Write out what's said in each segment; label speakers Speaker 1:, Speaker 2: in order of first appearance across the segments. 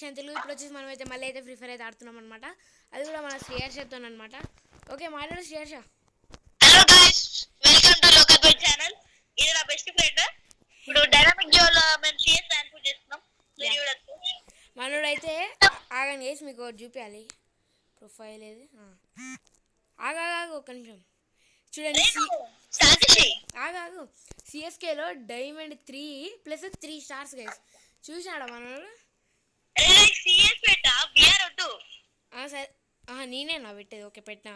Speaker 1: Creation Telugu. ఇప్పుడు వచ్చేసి మనం అయితే మళ్ళీ అయితే ఫ్రీ ఫైర్ అయితే ఆడుతున్నాం అనమాట. అది కూడా మన శ్రేయర్షతో అనమాట. ఓకే మాట్లాడు Shreyarsha.
Speaker 2: Hello guys, welcome to local by channel. ఇది నా బెస్ట్ ఫ్రెండ్. ఇప్పుడు డైనామిక్ జియోలో మేము సిఎస్ ర్యాంక్ చేస్తున్నాం.
Speaker 1: మనోడైతే ఆగండి గైస్, మీకు ఒకటి చూపించాలి. ప్రొఫైల్ ఏది ఆగాగు ఒక నిమిషం చూడండి. ఆగాగు సిఎస్కేలో డైమండ్ 3+3 స్టార్స్ గైస్. చూసాడా మనోడు? సరే నేనేనా పెట్టేది? ఓకే పెట్టినా.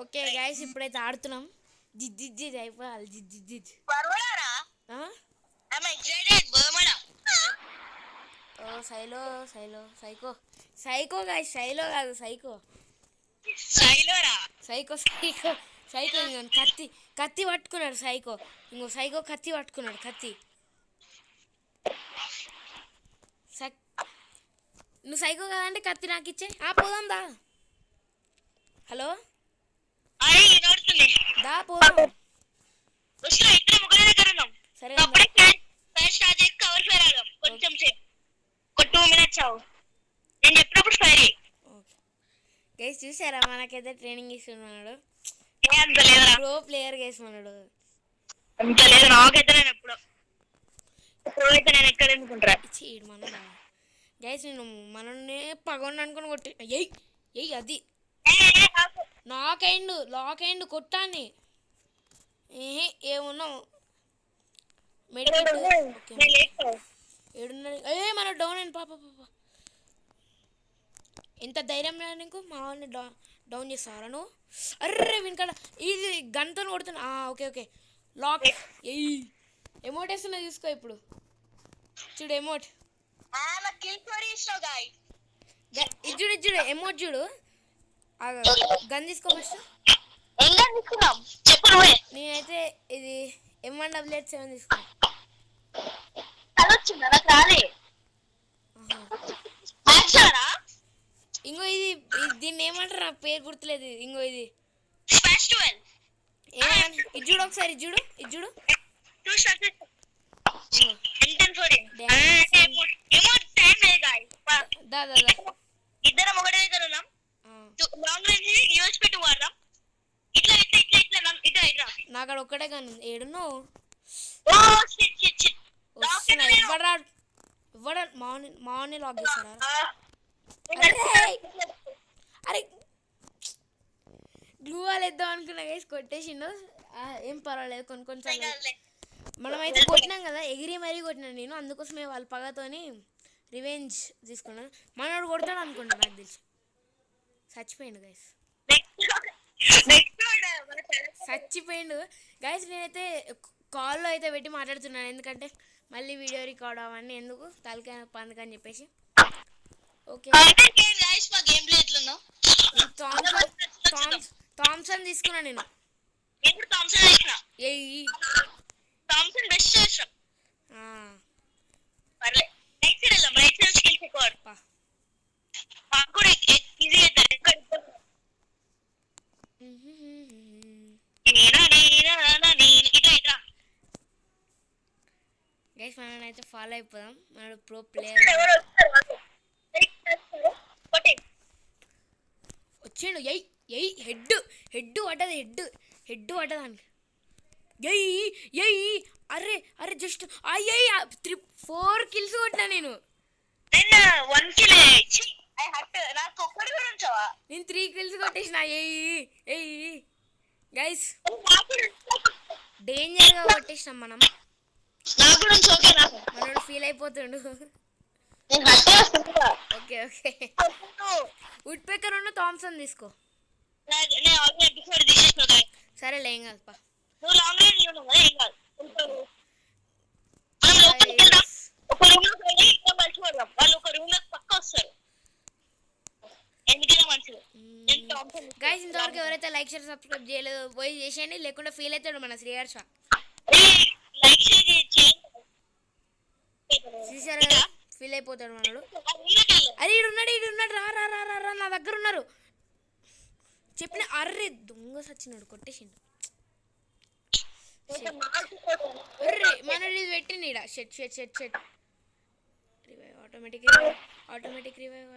Speaker 1: ఓకే గైస్ ఇప్పుడైతే ఆడుతున్నాం. జిజ్ అయిపోవాలి. జిజ్ సైలో సైకో సైకో గైస్. సైలో కాదు సైకో. ఇంకో కత్తి పట్టుకున్నాడు సైకో. ఇంకో సైకో కత్తి పట్టుకున్నాడు. నువ్వు సైకో కాదంటే కత్తి నాకు ఇచ్చే. పోదాం దా. హలో దా పోదాం. సరే గైస్ చూసారా మనకైతే ట్రైనింగ్ ఇస్తున్నాడు. ప్రో ప్లేయర్ గైస్ మనడు. మనడా గైస్ నేను మనల్ని పగొండి అనుకుని కొట్టి ఎయ్ అది లాక్ అయిండు కొట్టాన్ని. ఏమున్నావు మెడికల్ ఏడున్నాడు? మన డౌన్ అయింది పాప. ఎంత ధైర్యం నీకు? మా వాళ్ళని డౌన్ చేస్తావరా నువ్వు? అర్రే వినకాడ ఇది గన్తో కొడుతున్నా. ఓకే లాక్ ఎమోట్ వేస్తున్నా చూసుకో. ఇప్పుడు చూడు ఎమోట్. చూడు ఎమోట్ చూడు. గన్ తీసుకో ఫస్ట్. నేనైతే ఇది M1AA7 తీసుకున్నా. ఇంకో ఇది దీన్ని ఏమంటారు నాకు పేరు గుర్తులేదు. ఇంకో ఇది ఇది చూడు ఒకసారి. ఇది చూడు
Speaker 2: ఇద్దరం ఒకటే దగ్గర ఉన్నాం. లాంగ్ రేంజ్ యూఎస్ పెట్టి వాడదాం.
Speaker 1: నాకు అక్కడ ఒక్కటే కానీ ఏడున్నావు? ఇవ్వడా మార్నింగ్ లాక్ చేస్తారా? అరే గ్లూ వాల్ వేద్దాం అనుకున్నా గైస్, కొట్టేసిండు. ఏం పర్వాలేదు. కొన్నిసార్లు మనమైతే కొట్టినాం కదా, ఎగిరి మరీ కొట్టినాను నేను. అందుకోసమే వాళ్ళ పగతోని రివెంజ్ తీసుకున్నాను. మనోడు కొడతాడు అనుకుంటా నాకు తెలిసి. చచ్చిపోయిండు గైస్, చచ్చిపోయిండు గైస్. నేనైతే కాల్లో అయితే పెట్టి మాట్లాడుతున్నాను, ఎందుకంటే మళ్ళీ వీడియో రికార్డ్ అవన్నీ ఎందుకు తలకాయ పందుకని చెప్పేసి. ఓకే థామ్సన్ తీసుకున్నా నేను. గైస్ మనం అయితే ఫాలో అయిపోదాం. మనడు ప్రో ప్లేయర్ వచ్చిండు. హెడ్ పడ్డదానికి. అరే జస్ట్ 4 కిల్స్ కొట్టినా నేను. నేను 3 కిల్స్ కొట్టేసిన. గైస్ డేంజర్గా కొట్టేసినాం మనం. మనోడు ఫీల్ అయిపోతుండు. ఓకే వుడ్ పేకర్ ఉన్న థామ్సన్ తీసుకో. సరేలే ఏం కాదు. గైస్ ఇంతవరకు ఎవరైతే లైక్ షేర్ సబ్స్క్రైబ్ చేయలేదో పోయి చేసేయండి, లేకుండా ఫీల్ అవుతాడు మన శ్రీహర్ష. చూసారా ఫీల్ అయిపోతాడు మనోడు. అరే ఈడున్నాడు రా నా దగ్గర ఉన్నారు. చెప్పిన అర్రే దొంగ సచ్చినాడు, కొట్టేసిండు. ఒర్రే మనోడు ఇది పెట్టింది ఈడ షెట్ రివైవ్ ఆటోమేటిక్ రివైవ్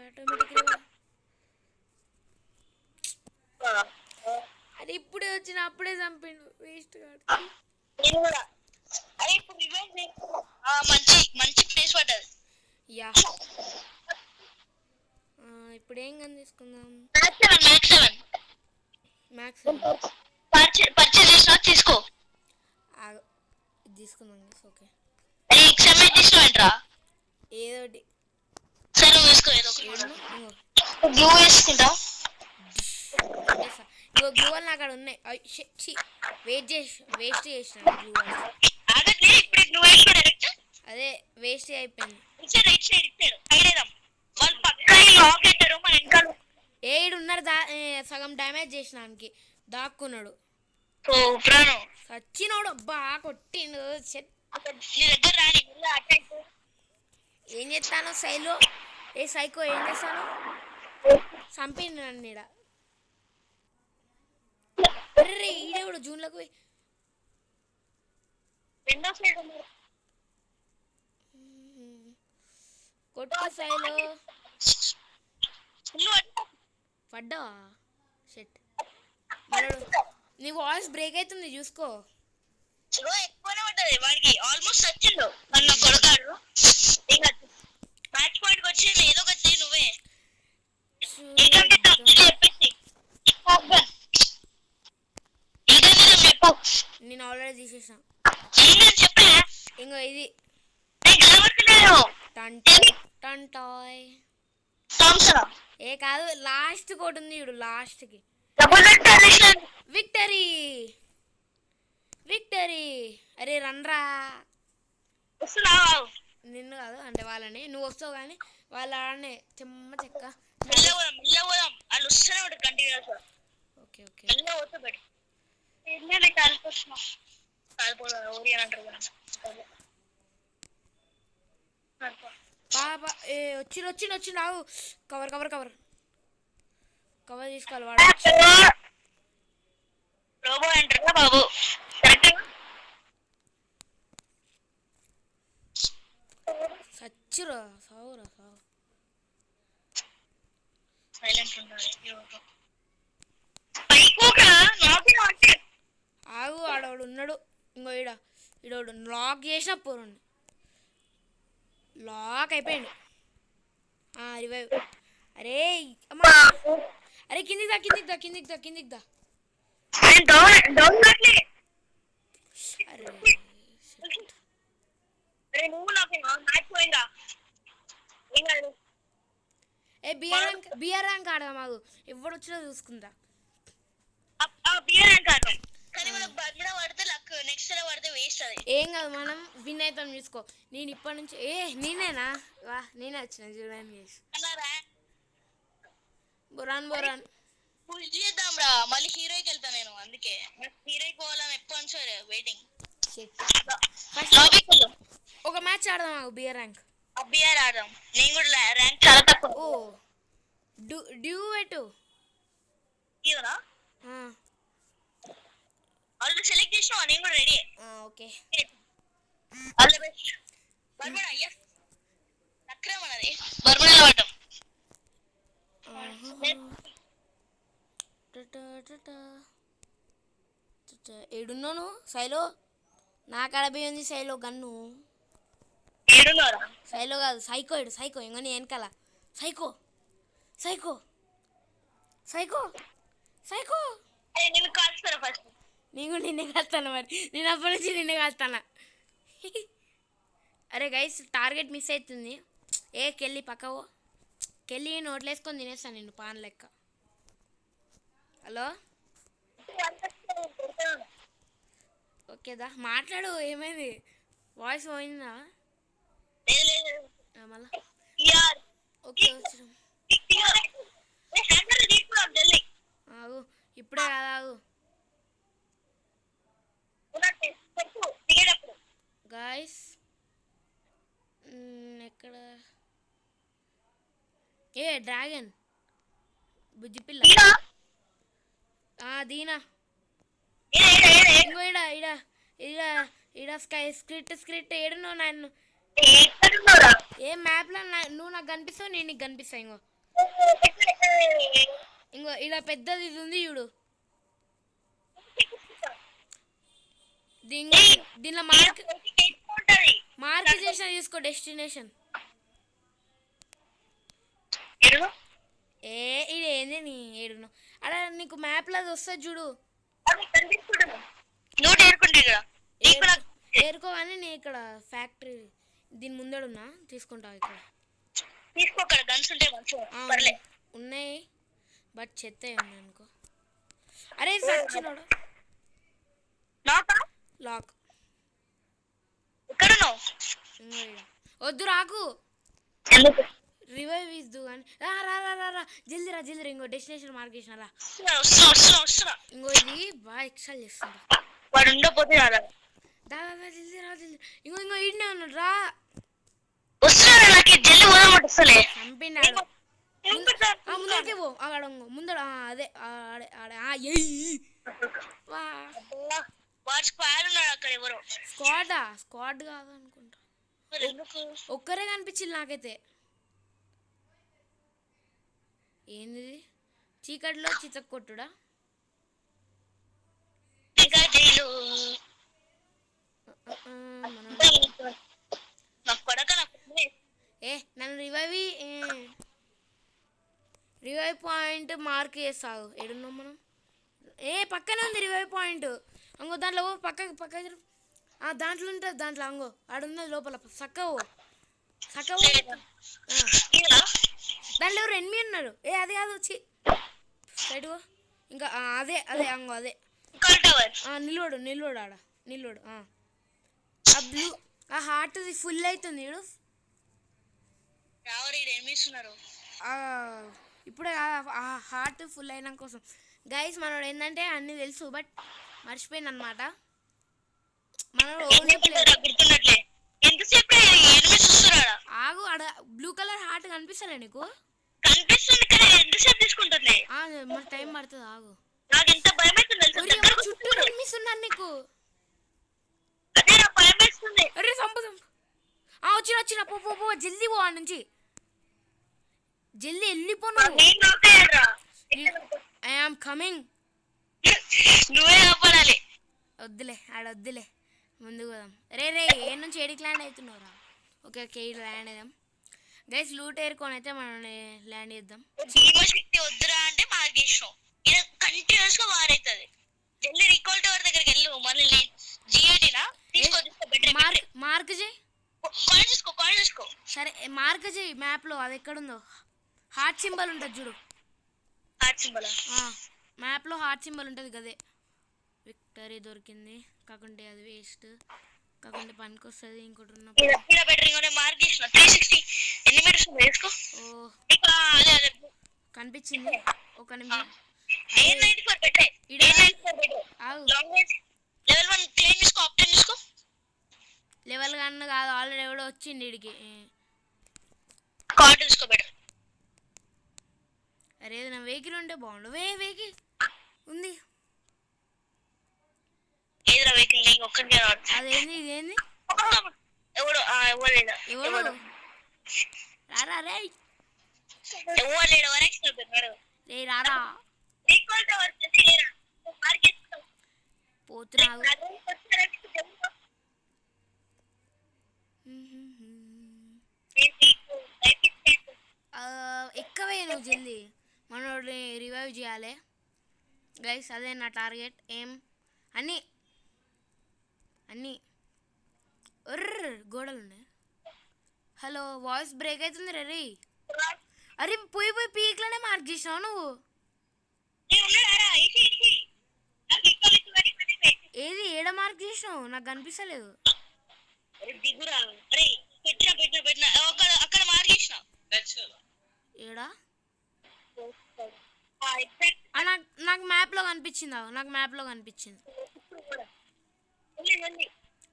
Speaker 1: అది ఇప్పుడే వచ్చిన అప్పుడే చంపిండు వేస్ట్ కాదు.
Speaker 2: నేను కూడా అరే ఇప్పుడు రివెంజ్ మంచి మంచి ప్లేస్ పడ్డది.
Speaker 1: యా ఇప్పుడు ఏం గన్ తీసుకుందాం? మ్యాక్స్
Speaker 2: పర్చేస్ చేసినా తీసుకో.
Speaker 1: ఇది తీసుకుందాం. ఓకే
Speaker 2: ఎక్స్ఎంఐ తీసుకోండిరా.
Speaker 1: ఏదో ఒకటి
Speaker 2: సరే నువ్వు తీసుకో. ఏదో ఒకటి గ్లూ వేసుకుంటా.
Speaker 1: ఇంకో గ్లూ వాళ్ళు అక్కడ ఉన్నాయి. వేస్ట్ చేసిన గ్లూ వాళ్ళు.
Speaker 2: ఆగట్లే ఇప్పుడు గ్లూ వేసుకో డైరెక్ట్.
Speaker 1: అదే వేస్ట్ అయిపోయింది.
Speaker 2: రైట్ సైడ్ ఐడేదాం. వాళ్ళు పక్కా లాక్ అవుతారు మన వెనకాల.
Speaker 1: ఏడు ఉన్నారు సగం డ్యామేజ్ చేసినానికి దాక్కున్నాడు. సచ్చినోడు బాగా కొట్టిండు. ఏం చేస్తాను సైలో సైకో ఏం చేస్తాను? చంపిండు నన్ను ఈడ. అర్రే ఈడేవుడు జూన్లోకి పోయి కొట్టు సైలో. పడ్డావా? షెట్ నీ వాయిస్ బ్రేక్ అవుతుంది చూసుకో.
Speaker 2: ఎక్కువనే పడ్డది వాడికి. ఆల్మోస్ట్ వచ్చిండు అన్న కొడతాడు. మ్యాచ్ పాయింట్ వచ్చింది. ఏదో ఒకటి నువ్వే
Speaker 1: నేను ఆల్రెడీ తీసేసా. ఇంకో ఇది టంటాయ్ ఏ కాదు లాస్ట్ కోటి ఉంది చూడు. లాస్ట్కి విక్టరీ. అరే రన్రా. నిన్ను కాదు అంటే వాళ్ళని. నువ్వు వస్తావు కానీ వాళ్ళ ఆడనే చెమ్మ చెక్క. ఓకే పాపా వచ్చిండు ఆగు. కవర్ తీసుకోవాలి వాడు.
Speaker 2: బాబు
Speaker 1: సచ్చురా సావురా. ఆగు ఆడవాడు ఉన్నాడు. ఇంకో ఈడోడు లాక్ చేసిన పోరండి. లాక్ అయిపోయాడు. రివైవ్. అరే అమ్మా అరే కిందికి దా. బిఆర్ ర్యాంక్ ఆడదాం. మాకు ఎవడు వచ్చినా చూసుకుందా. ఏం కాదు మనం విన్ అవుతాం చూసుకో. నేను ఇప్పటి నుంచి నేనేనా నేనే వచ్చిన చూడండి. బొరాన్
Speaker 2: చేద్దాం రా. మళ్ళీ హీరోకి వెళ్తా నేను. అందుకే హీరోకి పోవాలని ఎప్పటి నుంచో వెయిటింగ్.
Speaker 1: ఒక మ్యాచ్ ఆడదాం. మాకు బిఆర్ ర్యాంక్
Speaker 2: ఆడదాం. నేను కూడా ర్యాంక్ చాలా తక్కువ.
Speaker 1: డ్యూ పెట్టు.
Speaker 2: ఆల్రెడీ సెలెక్ట్ చేసినావా? నేను కూడా ready.
Speaker 1: Okay
Speaker 2: all the best. Bermuda చక్రం అన్నది. బర్మడా వాడటం.
Speaker 1: ఏడున్నాను సైలో. నా కాడ పోయింది సైలో గన్ను. సైలో కాదు సైకో ఇంకో నీ వెనకాల. సైకో
Speaker 2: నేను కాల్స్తాను ఫస్ట్.
Speaker 1: నీకు నిన్నే కాస్తాను. మరి నేను అప్పటి నుంచి నిన్నే కాస్తానా. అరే గైస్ టార్గెట్ మిస్ అవుతుంది. కెళ్ళి పక్కవో. కెళ్ళి నోట్లు వేసుకొని తినేస్తాను నిన్ను పాన్ లెక్క. హలో ఓకేదా మాట్లాడు. ఏమైంది వాయిస్ పోయిందా? మళ్ళా ఓకే వచ్చిన ఆగు. ఇప్పుడే కాదు ఆగు. గాయస్ ఎక్కడ డ్రాగన్ బుజ్జి పిల్ల దీనా. ఇంకో ఇడా ఇడ ఇడ స్క్రిట్ ఏడునో నన్ను
Speaker 2: ఎక్కడున్నారా
Speaker 1: ఏ మ్యాప్లో నువ్వు నాకు కనిపిస్తావు, నేను నీకు కనిపిస్తావు. ఇంకో ఇలా పెద్దది ఇది ఉంది చూడు, దీనిలో మార్క్ చేసిన చూసుకో డెస్టినేషన్. ఏ ఇది ఏంది నీ ఏడును అలా నీకు మ్యాప్లో అది వస్తుంది చూడు. ఏరుకోవాలని నేను ఇక్కడ ఫ్యాక్టరీ దీని ముందడున్నా తీసుకుంటావు ఇక్కడ. ఉన్నాయి బట్ చెత్త ఉంది అనుకో. అరే సచ్చినోడు లాక్ వద్దు రాకు, రివైవ్ ఇద్దు కానీ రా రా రా రా రా జల్దీ రా జల్దీ. ఇంకో డెస్టినేషన్ మార్క్ చేసిన రా. ఇంకో ఇది బాగా ఎక్స్ట్రాల్ చేస్తుందా దాదా జల్దీ రా జల్దీ. ఇంకో ఇంకో ఈడనే ఉన్నాడు రా. చంపినాడు ముందరికే పో ఆడ ముందర అదే ఆడే ఆడే స్క్వాడ్ కాదు అనుకుంటా, ఒక్కరే కనిపించింది నాకైతే. ఏంది చీకటిలో చితక్ కొట్టుడా? ఏ నన్ను రివైవ్ పాయింట్ మార్క్ చేస్తావు. ఏడున్నాం మనం? ఏ పక్కనే ఉంది రివైవ్ పాయింట్. అంగో దాంట్లో పక్క దాంట్లో ఉంటుంది, దాంట్లో అంగో ఆడున్నది లోపల. సక్కవు దాంట్లో ఎవరు ఎనిమిది ఉన్నారు. ఏ అది కాదు వచ్చి సైడ్ ఇంకా అదే అంగో అదే నిల్వడు ఆడ నిల్వడు. ఆ బ్లూ ఆ హార్ట్ ఫుల్ అవుతుంది చూడు. ఇప్పుడే ఆ హార్ట్ ఫుల్ అయిన కోసం గైస్ మనోడు ఏంటంటే అన్నీ తెలుసు బట్ మర్చిపోయింది అనమాట. మనోడు ఆగు ఆడ బ్లూ కలర్ హార్ట్ కనిపిస్తలే నీకు? మరి టైం పడుతుంది ఆగు. చుట్టూ కనిపిస్తున్నాను నీకు. అరే వచ్చిన పో జల్దీ పో ఆడ నుంచి, జల్దీ వెళ్ళిపోను. I am coming. వద్దులే ఆడ వద్దులే, ముందుకు పోదాం. రే ఏ నుంచి ఏడికి ల్యాండ్ అవుతున్నావురా? ఓకే ఈడ ల్యాండ్ అవుదాం గైస్. లూట్ ఏరుకొని అయితే మనం ల్యాండ్ చేద్దాం.
Speaker 2: వద్దురా అంటే కంటిన్యూస్ గా వారైతుంది. జల్దీ రికాల్ టవర్ దగ్గరికి వెళ్ళు. మళ్ళీ
Speaker 1: మార్క్ చేయి. సరే మార్క్ చేయి మ్యాప్లో. అది ఎక్కడుందో హార్ట్ సింబల్ ఉంటుంది చూడు. మ్యాప్లో హార్ట్ సింబల్ ఉంటుంది కదే. విక్టరీ దొరికింది కాకుంటే అది వేస్ట్, కాకుంటే పనికి వస్తుంది. ఇంకోటి కనిపించింది. ఒక నిమిషం లెవెల్ కన్నా కాదు, ఆల్రెడీ ఎవడో వచ్చింది ఇడికి. అరే నా వెహికల్ ఉంటే బాగుండు. వెహికల్ ఉంది. అదేంది ఇదేంది? ఎవరు రారా రే రారా పోతున్నావు. ఎక్కవే నువ్వు జల్దీ, మనోడిని రివైవ్ చేయాలి గైస్. అదే నా టార్గెట్. ఏం అన్నీ గోడలు ఉన్నాయి. హలో వాయిస్ బ్రేక్ అవుతుంది రే. అరే పోయి పీక్లోనే మార్క్ చేసినావు నువ్వు. ఏది ఏడ మార్క్ చేసినావు? నాకు కనిపిస్తలేదు. ఏడా నాకు మ్యాప్లో కనిపించింది. నాకు మ్యాప్లో కనిపించింది.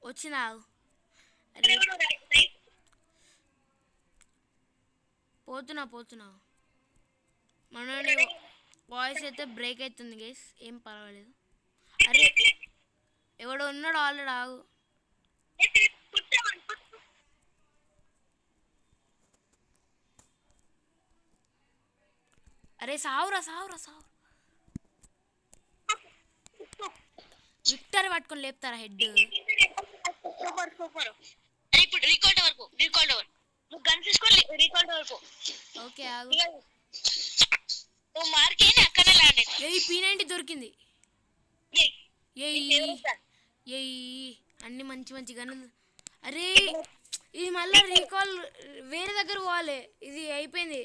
Speaker 1: వచ్చిందా? పోతున్నా మనోని వాయిస్ అయితే బ్రేక్ అవుతుంది గైస్. ఏం పర్వాలేదు. అరే ఎవడో ఉన్నాడు ఆల్రెడీ, ఆగు. అరే సావురా సావురా సావు. విక్టర్ పట్టుకొని లేపుతారా హెడ్.
Speaker 2: Super super. అరే ఇప్పుడు రికార్డ్ వరకు నువ్వు గన్ తీసుకొని రికార్డ్ వరకు.
Speaker 1: ఓకే ఆగు.
Speaker 2: నువ్వు మార్కేని అక్కడే ల్యాండ్ అవుతా.
Speaker 1: ఏయ్ P90 దొరికింది. ఏయ్ ఏయ్ అన్ని మంచి మంచి గన్నులు. అరే ఇది మళ్ళీ రీకాల్ వేరే దగ్గర పోవాలి, ఇది అయిపోయింది.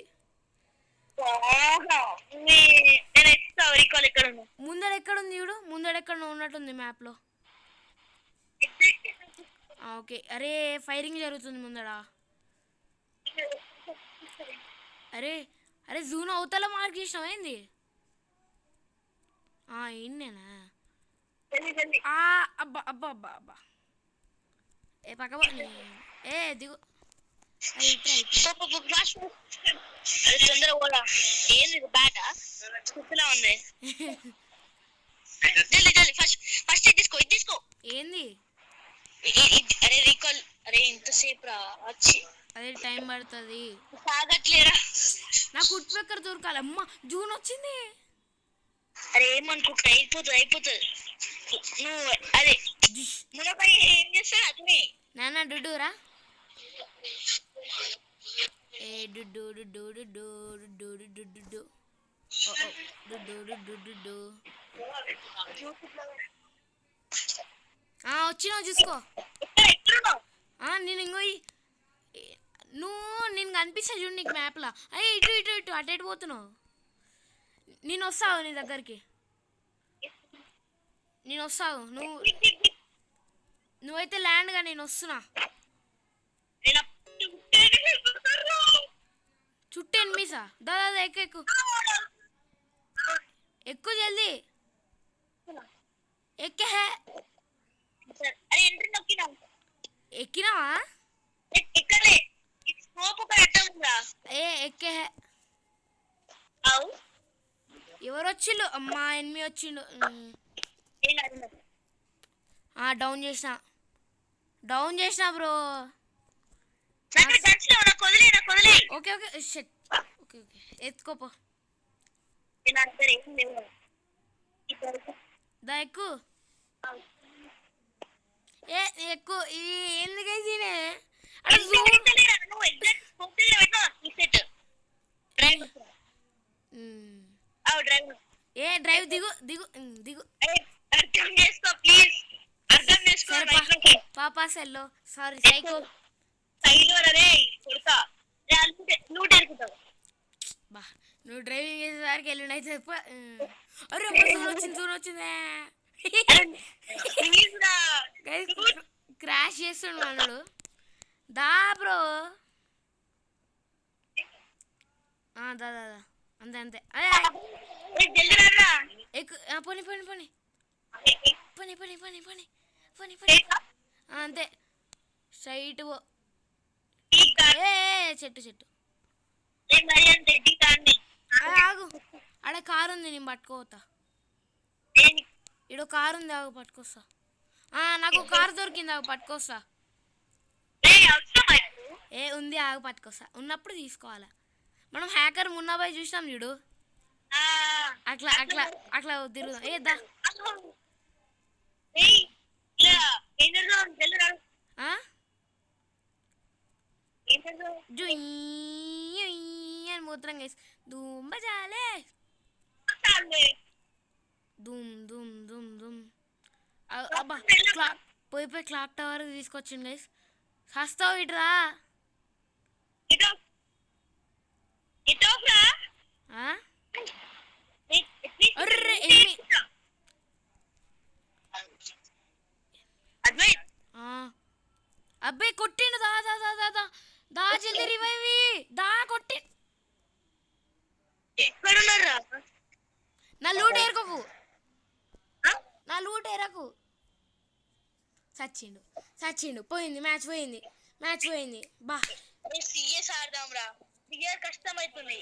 Speaker 2: నేను ఎత్తుతా రీకాల్ ఎక్కడ ఉన్నా.
Speaker 1: ముందర ఎక్కడ ఉంది చూడు, ముందర ఎక్కడ ఉన్నట్టుంది మ్యాప్లో. ఓకే అరే ఫైరింగ్ జరుగుతుంది ముందర. అరే అరే జూన్ అవతల మార్క్ చేసినావు ఏంది? ఏంటేనా అబ్బా అబ్బా అబ్బా అబ్బా. ఏ పక్క ఏ దిగు.
Speaker 2: తొందరగా పోరా. ఏంది బ్యాట కుక్కలా ఉంది. ఫస్ట్ తీసుకో.
Speaker 1: ఏంది?
Speaker 2: అరే రీకాల్. అరే ఇంతసేపు రా వచ్చి.
Speaker 1: అదే టైం పడుతుంది.
Speaker 2: సాగట్లేరా.
Speaker 1: నాకు ఉడ్ పెక్కర్ దొరకాలి. అమ్మ జూన్ వచ్చింది.
Speaker 2: అరే ఏమనుకుంటా అయిపోతుంది. నువ్వు అదే మునపై ఏం చేస్తాడు అతనే.
Speaker 1: నాన్న డుడ్డూరా. ఏ డుడ్డు డుడ్డు డుడ్డు డుడ్డు డుడ్డు డుడ్డు డుడ్డు డుడ్డు డుడ్డు. వచ్చినావు చూసుకో. నేను ఇంకో నేను కనిపిస్తా చూడు నీకు మ్యాప్లో. అయ్యి ఇటు అటు పోతున్నావు. నేను వస్తావు నీ దగ్గరికి, నేను వస్తావు. నువ్వైతే ల్యాండ్గా నేను వస్తున్నా. చుట్టూ ఎనిమిసా? దాదా ఎక్కువ జల్దీ ఎక్కినావా? ఎక్కే ఎవరు వచ్చిండు? అమ్మా ఎనిమిది వచ్చిండు. డౌన్ చేసిన బ్రో. ఓకే షెట్. ఓకే ఎత్తుకోపో. దా ఎక్కు. ఎక్కువ ఎందుకైతే డ్రైవ్ దిగు. పాపా సెల్లో సారీ సైకో. బా నువ్వు డ్రైవింగ్ చేసేసరికి వెళ్ళిండి అయితే. అరే జూన్ వచ్చిందే. క్రాష్ చేస్తుండు మనడు. దా బ్రో. దా అంతే అదే పోనీ అంతే స్ట్రైట్ పో. చెట్టు ఆగు. ఆడ కారు ఉంది, నేను పట్టుకోతా. ఇడు కారు ఉంది, ఆగు పట్టుకొస్తా. నాకు కారు దొరికింది, ఆగు పట్టుకొస్తా. ఉంది ఆగు పట్టుకొస్తా. ఉన్నప్పుడు తీసుకోవాలా. మనం హ్యాకర్ మున్నాబాయ్ చూసినాం చూడు, అట్లా తిరుగుదాం. దా అని మూత్రం వేసి దుమ్మ చాలే. దుమ్ అబ్బా పోయి క్లాక్ టవర్ తీసుకొచ్చింది గైస్. సస్తావు ఇట్రా. అబ్బాయి కొట్టిండు. దా జల్దీ రివైవ్ దా. కొట్టి నా లూట్ ఏరకు. చచ్చిండు. పోయింది మ్యాచ్ పోయింది. బా
Speaker 2: సిఎస్ ఆడదాం రా. కష్టం అవుతుంది.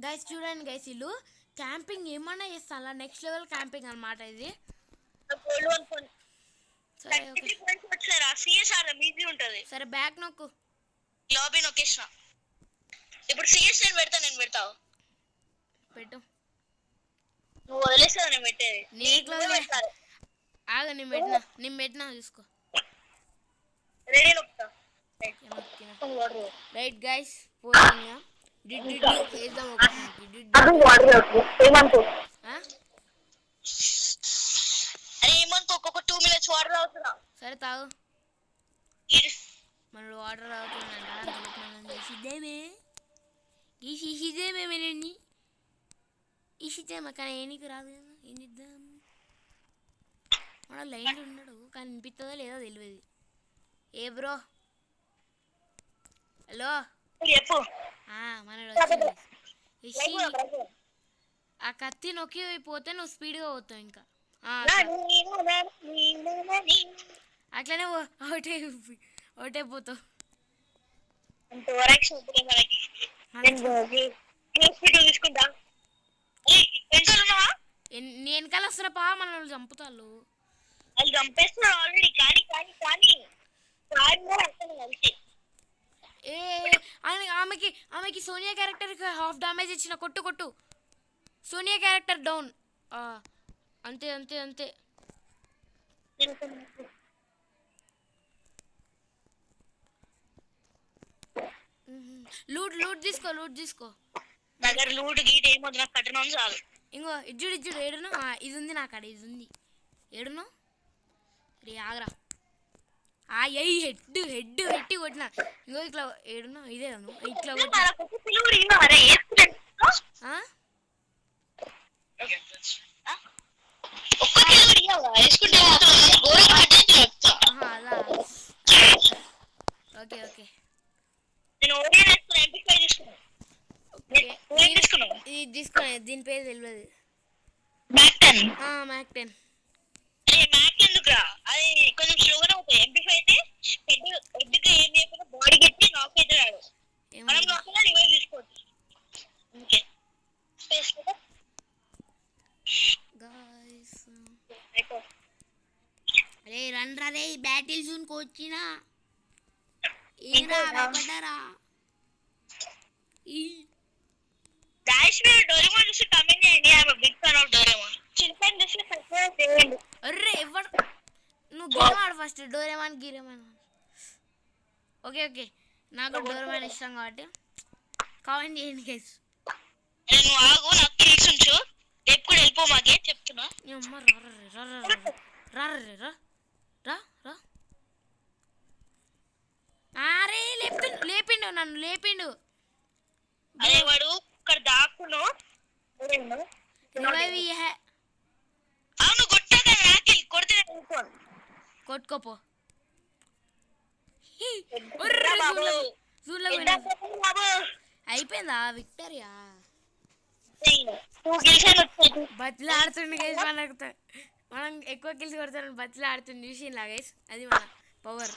Speaker 1: గైస్ చూడండి గైస్, వీళ్ళు క్యాంపింగ్ ఏమన్నా చేస్తా. నెక్స్ట్ లెవెల్ క్యాంపింగ్ అనమాట ఇది.
Speaker 2: గోల్డ్ అనుకోండి.
Speaker 1: సరే ఓకే
Speaker 2: 33 పాయింట్స్ వచ్చారా? సిఎస్ఆర్ ఈజీ ఉంటది.
Speaker 1: సరే బ్యాక్ నొక్కు.
Speaker 2: లాబీ నొక్కేసిన. ఇప్పుడు సిఎస్ నేను పెడతా.
Speaker 1: పెట్టు.
Speaker 2: నువ్వు వదిలేస్తావు నేను పెట్టేది.
Speaker 1: ఆగ నేను పెట్టినా చూసుకో.
Speaker 2: రెడీ నొక్కుతా.
Speaker 1: రైట్ గైస్ పోయింగా వేద్దాం
Speaker 2: అరే ఏమనుకో ఒక 2 minutes వాటర్ అవుతున్నా.
Speaker 1: సరే తాగు. మనడు వాటర్ తాగుతున్నాడంటే ఇసిద్దామా కానీ ఏనికి రాదు కదా, ఏం చేద్దాం. మన లైన్లో ఉన్నాడు కానీ వినిపిస్తుందో లేదో తెలియదు. ఏ బ్రో హలో
Speaker 2: చెప్పు.
Speaker 1: మనడు వచ్చింది. ఆ కత్తి నొక్కి పోతే నువ్వు స్పీడ్గా పోతావు. ఇంకా అట్లనే ఒకటే పోతావు. నీ వెనకాల వస్తున్నా పా, మనల్ని చంపుతాళ్ళు.
Speaker 2: వాళ్ళు చంపేస్తున్నారు ఆల్రెడీ. కానీ కానీ కానీ
Speaker 1: ఏ ఆమెకి సోనియా క్యారెక్టర్ హాఫ్ డామేజ్ ఇచ్చిన. కొట్టు సోనియా క్యారెక్టర్ డౌన్. అంతే అంతే అంతే. లూట్ తీసుకో.
Speaker 2: దగ్గర లూట్ గీట్ ఏమొద్దు, నాకు కట్టిన చాలు.
Speaker 1: ఇంకో ఇజ్జుడు ఏడును. ఇది ఉంది నా కాడ, ఇది ఉంది. ఏడును రే ఆగరా. హెడ్ పెట్టి కొట్టిన. ఇంకో ఇట్లా ఏడును ఇదే ఇట్లా అలా. ఓకే ఇది తీసుకున్నా. దీని పేరు తెలియదు. మ్యాక్ 10.
Speaker 2: అది కొంచెం స్లోగా అవుతాయి. ఎంపీ5 అయితే హెడ్కి ఏం చేయకుండా బాడీ గట్టి నాక్ అవుతాడు. మనం నాకైనా రివైవ్ తీసుకోవచ్చు. ఓకే
Speaker 1: అరే రండ్రా రే బ్యాటిల్ జోన్ కి వచ్చినా ఏరా భయపడ్డారా.
Speaker 2: Guys, మీరు డోరేమోన్ చూసి కామెంట్ చేయండి. I am a big fan of Doraemon. చిల్పన్ చూసి సబ్స్క్రైబ్ చేయండి.
Speaker 1: అరే ఎవరు నువ్వు గేమ్ ఆడు ఫస్ట్. డోరేమాన్ గిరేమాన్. ఓకే నాకు డోరేమాన్ ఇష్టం కాబట్టి కామెంట్ చేయండి గైస్.
Speaker 2: నువ్వు ఆగు, నాకు క్లిక్స్ ఉంచు. రేపు కూడా వెళ్ళిపో మాకే చెప్తున్నా.
Speaker 1: అరే లేపిండు.
Speaker 2: అదే వాడు ఇక్కడ దాక్కును. అవును కొట్టాక రాకిల్ కొడితే
Speaker 1: కొట్టుకోపో. అయిపోయిందా విక్టరియా? బతిలో ఆడుతుండే గైస్. మనం ఎక్కువ కిల్స్ కొడతాం. బతిలో ఆడుతుంది చూసింలా గైస్. అది మన పవర్.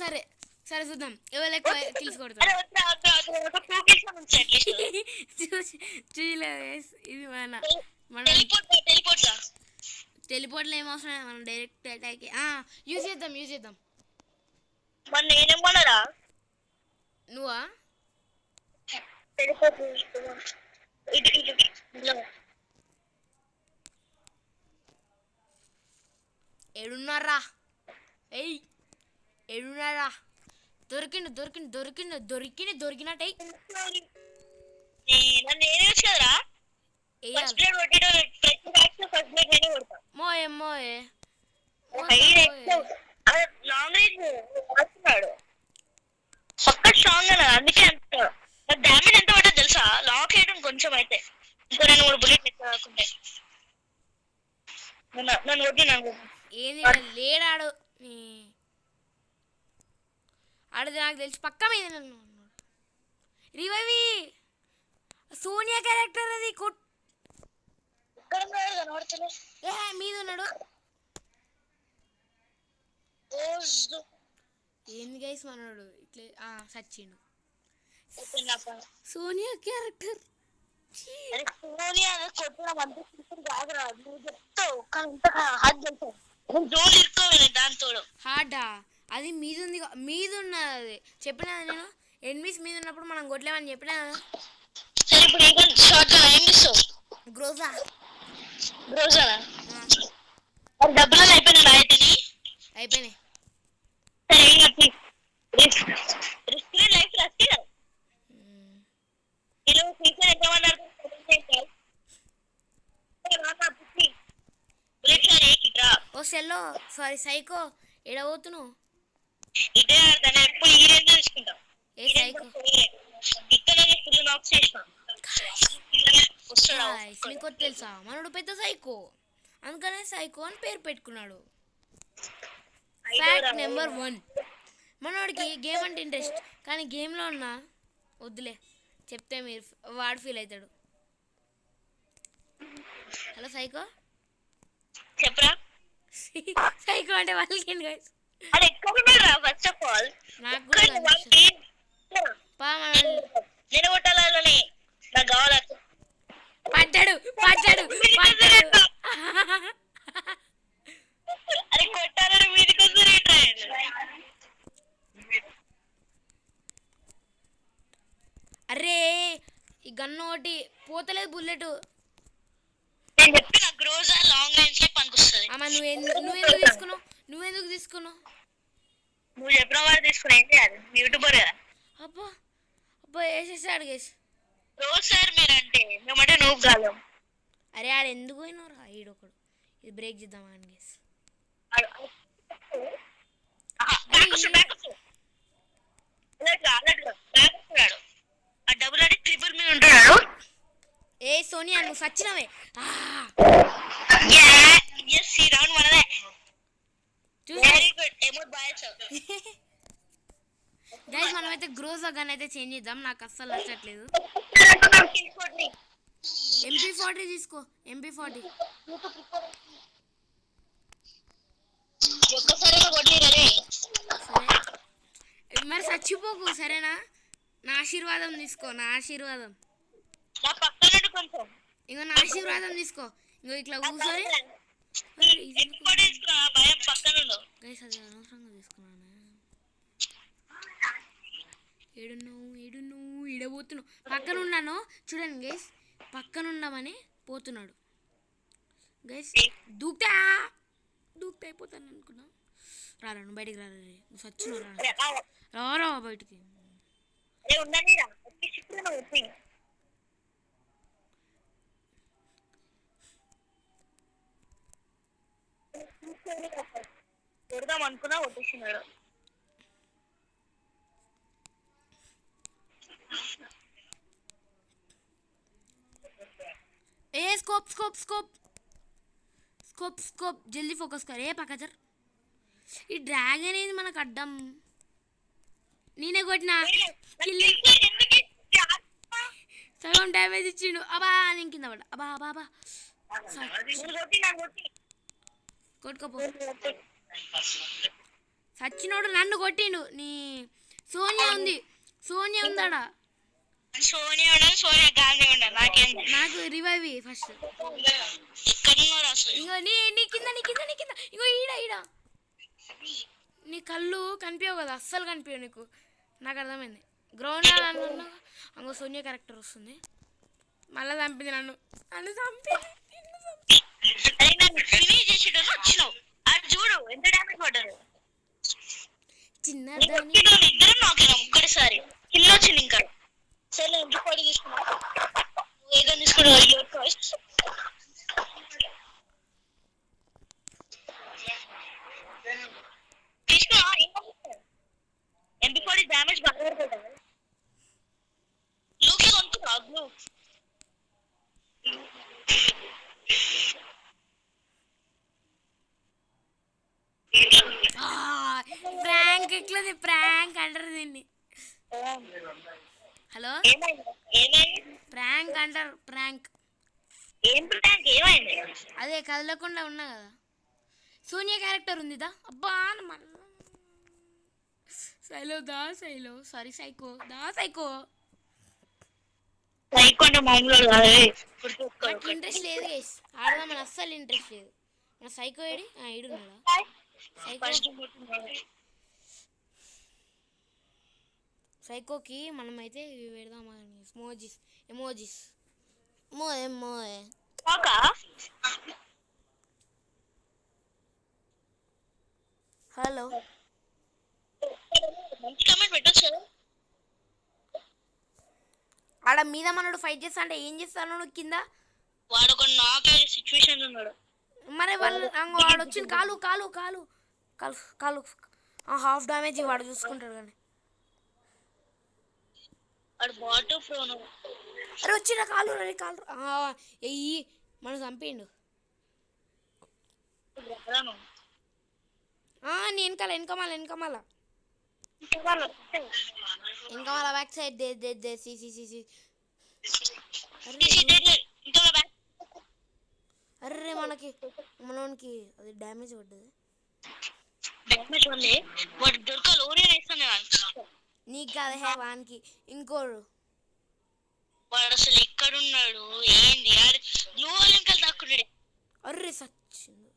Speaker 1: సరే చూద్దాం ఎవరు ఎక్కువ కిల్స్ కొడతారు. చూడలే గైస్. ఇది మన టెలిపోర్ట్లో ఏం అవసరం లేదు. మనం డైరెక్ట్ అటాక్ యూజ్ చేద్దాం.
Speaker 2: మరి నేనేమన్నారా?
Speaker 1: నువ్వా? ఏడున్నారా? దొరికినట్టు
Speaker 2: నన్ను ఏరియచ్చు కదరా.
Speaker 1: మోయే
Speaker 2: లాంగ్ రేంజ్ వస్తున్నాడు పక్క స్ట్రాంగ్ అన్న. అందుకే అంత డామేజ్ ఎంత పడ్డా తెలుసా? లాక్ వేయడం కొంచెం అయితే ఇంకా 2-3 బుల్లెట్ కాకుంటే నన్ను వద్దు.
Speaker 1: ఏంది లేడాడు ఆడది నాకు తెలిసి పక్క మీద నన్ను రివైవ్. సోనియా క్యారెక్టర్ అది మీద ఉన్నాడు. ఏంది గైస్ మనోడు ఇట్లా సచ్చిండు. సోనియా క్యారెక్టర్
Speaker 2: అరే సోనియా కొట్టడం అంత సింపుల్ కాదురా నువ్వు చెప్తావు కానీ ఇంత హార్డ్ తెలుసు నేను జోన్ ఇరుకోవాలి దాంతో
Speaker 1: హార్డా అది మీద ఉంది మీద ఉన్నది అది చెప్పినా నేను ఎనిమిస్ మీద ఉన్నప్పుడు మనం కొట్టలేమని చెప్పినా
Speaker 2: సరే ఇప్పుడు ఇంకా షార్ట్ గా ఏం చేస్తావు
Speaker 1: గ్రోజా
Speaker 2: రోజానా మరి డబ్బులు అయిపోయినా అయితేని
Speaker 1: అయిపోయినాయి
Speaker 2: సరే ఏం కట్టి రిస్క్ లైఫ్ రస్క్ కదా ఇలా ఫ్రీఫైర్ ఎంతమంది
Speaker 1: ఓ సెల్లో సారీ సైకో ఎడబోతున్నావు
Speaker 2: ఇదే ఆడతాను ఎప్పుడు ఈ రేంజ్ తీసుకుంటాం
Speaker 1: ఏ సైకో
Speaker 2: ఇక్కడ ఫుల్ నాక్ చేసినాం
Speaker 1: నీకు తెలుసా మనోడు పెద్ద సైకో అందుకనే సైకో అని పేరు పెట్టుకున్నాడు ఫ్యాక్ట్ నెంబర్ 1 మనోడికి గేమ్ అంటే ఇంట్రెస్ట్ కానీ గేమ్లో ఉన్నా వద్దులే చెప్తే మీరు వాడు ఫీల్ అవుతాడు హలో సైకో
Speaker 2: చెప్పరా
Speaker 1: సైకో అంటే వాళ్ళకి గైస్
Speaker 2: అది ఎక్కడ ఫస్ట్ ఆఫ్ ఆల్
Speaker 1: నాకు కూడా పా
Speaker 2: నేను కొట్టాలని నాకు కావాలి
Speaker 1: పడ్డాడు పడ్డాడు పడ్డాడు
Speaker 2: అది కొట్టాలని మీదికి
Speaker 1: అరే ఈ గన్ను ఒకటి పోతలేదు బుల్లెట్
Speaker 2: నేను చెప్పిన గ్రోజా లాంగ్ రేంజ్ కి పనికొస్తుంది
Speaker 1: అమ్మ నువ్వెందుకు తీసుకున్నావు నువ్వెందుకు తీసుకున్నావు
Speaker 2: నువ్వు చెప్పిన వాడు తీసుకుని ఏం చేయాలి యూట్యూబర్ కదా
Speaker 1: అబ్బా అబ్బా వేసేసాడు గేసి
Speaker 2: రోజు సార్ మీరంటే మేమంటే నువ్వు కాదు
Speaker 1: అరే ఆడు ఎందుకు పోయినవరా ఈడొకడు ఇది బ్రేక్ చేద్దామా అని గేసి
Speaker 2: ఆ డబుల్ ఆడి ట్రిపుల్ మీద ఉంటాడు
Speaker 1: ఏ సోనియా నువ్వు సచ్చినవే
Speaker 2: ఎస్ ఈ రౌండ్ మనదే very good emote bye
Speaker 1: guys మనమైతే గ్రోజా గన్ అయితే చేంజ్ చేద్దాం నాకు అస్సలు నచ్చట్లేదు MP40 తీసుకో MP40
Speaker 2: ఒక్కసారి కొట్టిరరే
Speaker 1: సరే మరి చచ్చిపోకు సరేనా నా ఆశీర్వాదం తీసుకో నా ఆశీర్వాదం
Speaker 2: నా పక్కన కొంచెం
Speaker 1: ఇంకో నా ఆశీర్వాదం తీసుకో ఇంకో ఇట్లా కూర్చొని
Speaker 2: భయం పక్కన
Speaker 1: గైస్ అది అనవసరంగా తీసుకున్నాను ఏడున్నావు ఈడబోతున్నావు పక్కన ఉన్నాను చూడండి గైస్ పక్కన ఉన్నామని పోతున్నాడు గైస్ దూకుతా అయిపోతాను అనుకున్నా రారా నువ్వు బయటికి రారా నువ్వు సచ్చినావు రా బయటికి
Speaker 2: కొడదాం అనుకున్నా కొట్టేసినాడు
Speaker 1: ए scope scope scope scope scope जल्दी फोकस कर ए पकजर ఈ డ్రాగన్ ఏది మనకు అడ్డం నేనే కొట్టినా సగం డ్యామేజ్ ఇచ్చిండు అబా నేను కింద పడ్డా అబా అబా అబా కొట్టుకోపో సచ్చినోడు నన్ను కొట్టిండు నీ సోనియా ఉందాడా
Speaker 2: సోనియా గాంధీ ఉండాలి నాకేం
Speaker 1: నాకు రివైవ్ ఫస్ట్ ఇంకో నీ కింద ఇంకో ఈడ నీ కళ్ళు కనిపించవు కదా అస్సలు కనిపించవు నీకు నాకు అర్థమైంది గ్రౌండ్ అనుకున్నా ఇంకో సోనియా క్యారెక్టర్ వస్తుంది మళ్ళీ చంపింది నన్ను
Speaker 2: చూడు ఎంత డ్యామేజ్ పడ్డారు
Speaker 1: చిన్నదాన్ని
Speaker 2: ఒక్కసారి కిల్లో వచ్చింది ఇంకా సరే MP40 తీసుకున్నా ఏదో తీసుకున్నావు MP40 డ్యామేజ్ బాగా పడుతుంది లూకి కొనుక్కున్నా గ్లూ
Speaker 1: ప్రాంక్ ఎట్లది ప్రాంక్ అంటారు దీన్ని హలో ప్రాంక్ అంటారు ప్రాంక్ అదే కదలకుండా ఉన్నా కదా సోనియా క్యారెక్టర్ ఉందిదా అబ్బా మళ్ళా సైలో సారీ సైకో సైకో
Speaker 2: గుర్తుపెట్టుకుంటే మామూలు కాదు.
Speaker 1: బట్ ఇంట్రెస్ట్ లేదు గైస్, ఆడదామని అస్సలు ఇంట్రెస్ట్ లేదు. మన సైకో ఏడి ఈడున్నాడా సైకో? సైకోకి మనమైతే ఇవి పెడదామా ఎమోజిస్ ఎమోజిస్ ఎమో హలో ఆడ మీద మనోడు ఫైట్ చేస్తా అంటే ఏం చేస్తాను కింద
Speaker 2: వాడు ఒక నాకే సిచ్యువేషన్ ఉన్నాడు.
Speaker 1: మరి వాళ్ళు వాడు వచ్చింది కాలు కాలు కాలు కాలు కాలు హాఫ్ డ్యామేజ్ వాడు చూసుకుంటాడు కానీ.
Speaker 2: వాడు బాట్ ఫ్రోను.
Speaker 1: అరే వచ్చిన కాలు రే కాలు ఎయ్యి మనం చంపిండు. నీ వెనకాల వెనకమాల వెనకమాల వెనకమాల బ్యాక్ సైడ్ దే సి సి సి సి. అర్రే మనోనికి అది డ్యామేజ్ పడ్డది. నీకు కాదు హే వానికి ఇంకోడు
Speaker 2: వాడు అసలు ఎక్కడున్నాడు ఏంది గ్లోవల్ దాక్కున్నాడు.
Speaker 1: అర్రే సచ్చింది.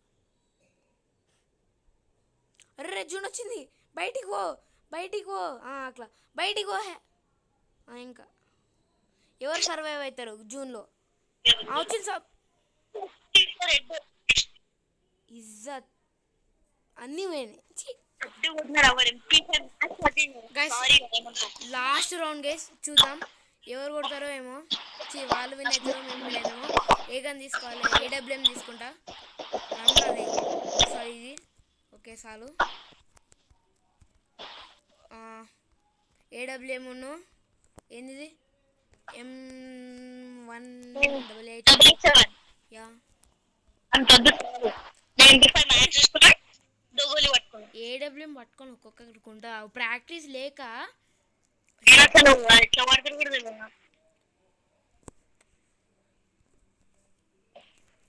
Speaker 1: అర్రే జూన్ వచ్చింది బయటికి పో అట్లా బయటికి పో. ఇంకా ఎవరు సర్వైవ్ అవుతారు జూన్లో? వచ్చింది ఇజ్జత్ అన్నీ పోయినాయి. లాస్ట్ రౌండ్ గైస్ చూద్దాం ఎవరు కొడతారో ఏమో. వాళ్ళు విన్ అవుతారో మేము విన్ అవుతామో. ఏ గన్ తీసుకోవాలి? ఏడబ్ల్యూఎం తీసుకుంటా. అది సారీ ఇది ఓకే చాలు. ఏడబ్ల్యూఎం ఏంది M188 యా ఏడబ్ల్యూఎం పట్టుకొని ఒక్కొక్కటి కొంటా ప్రాక్టీస్ లేక.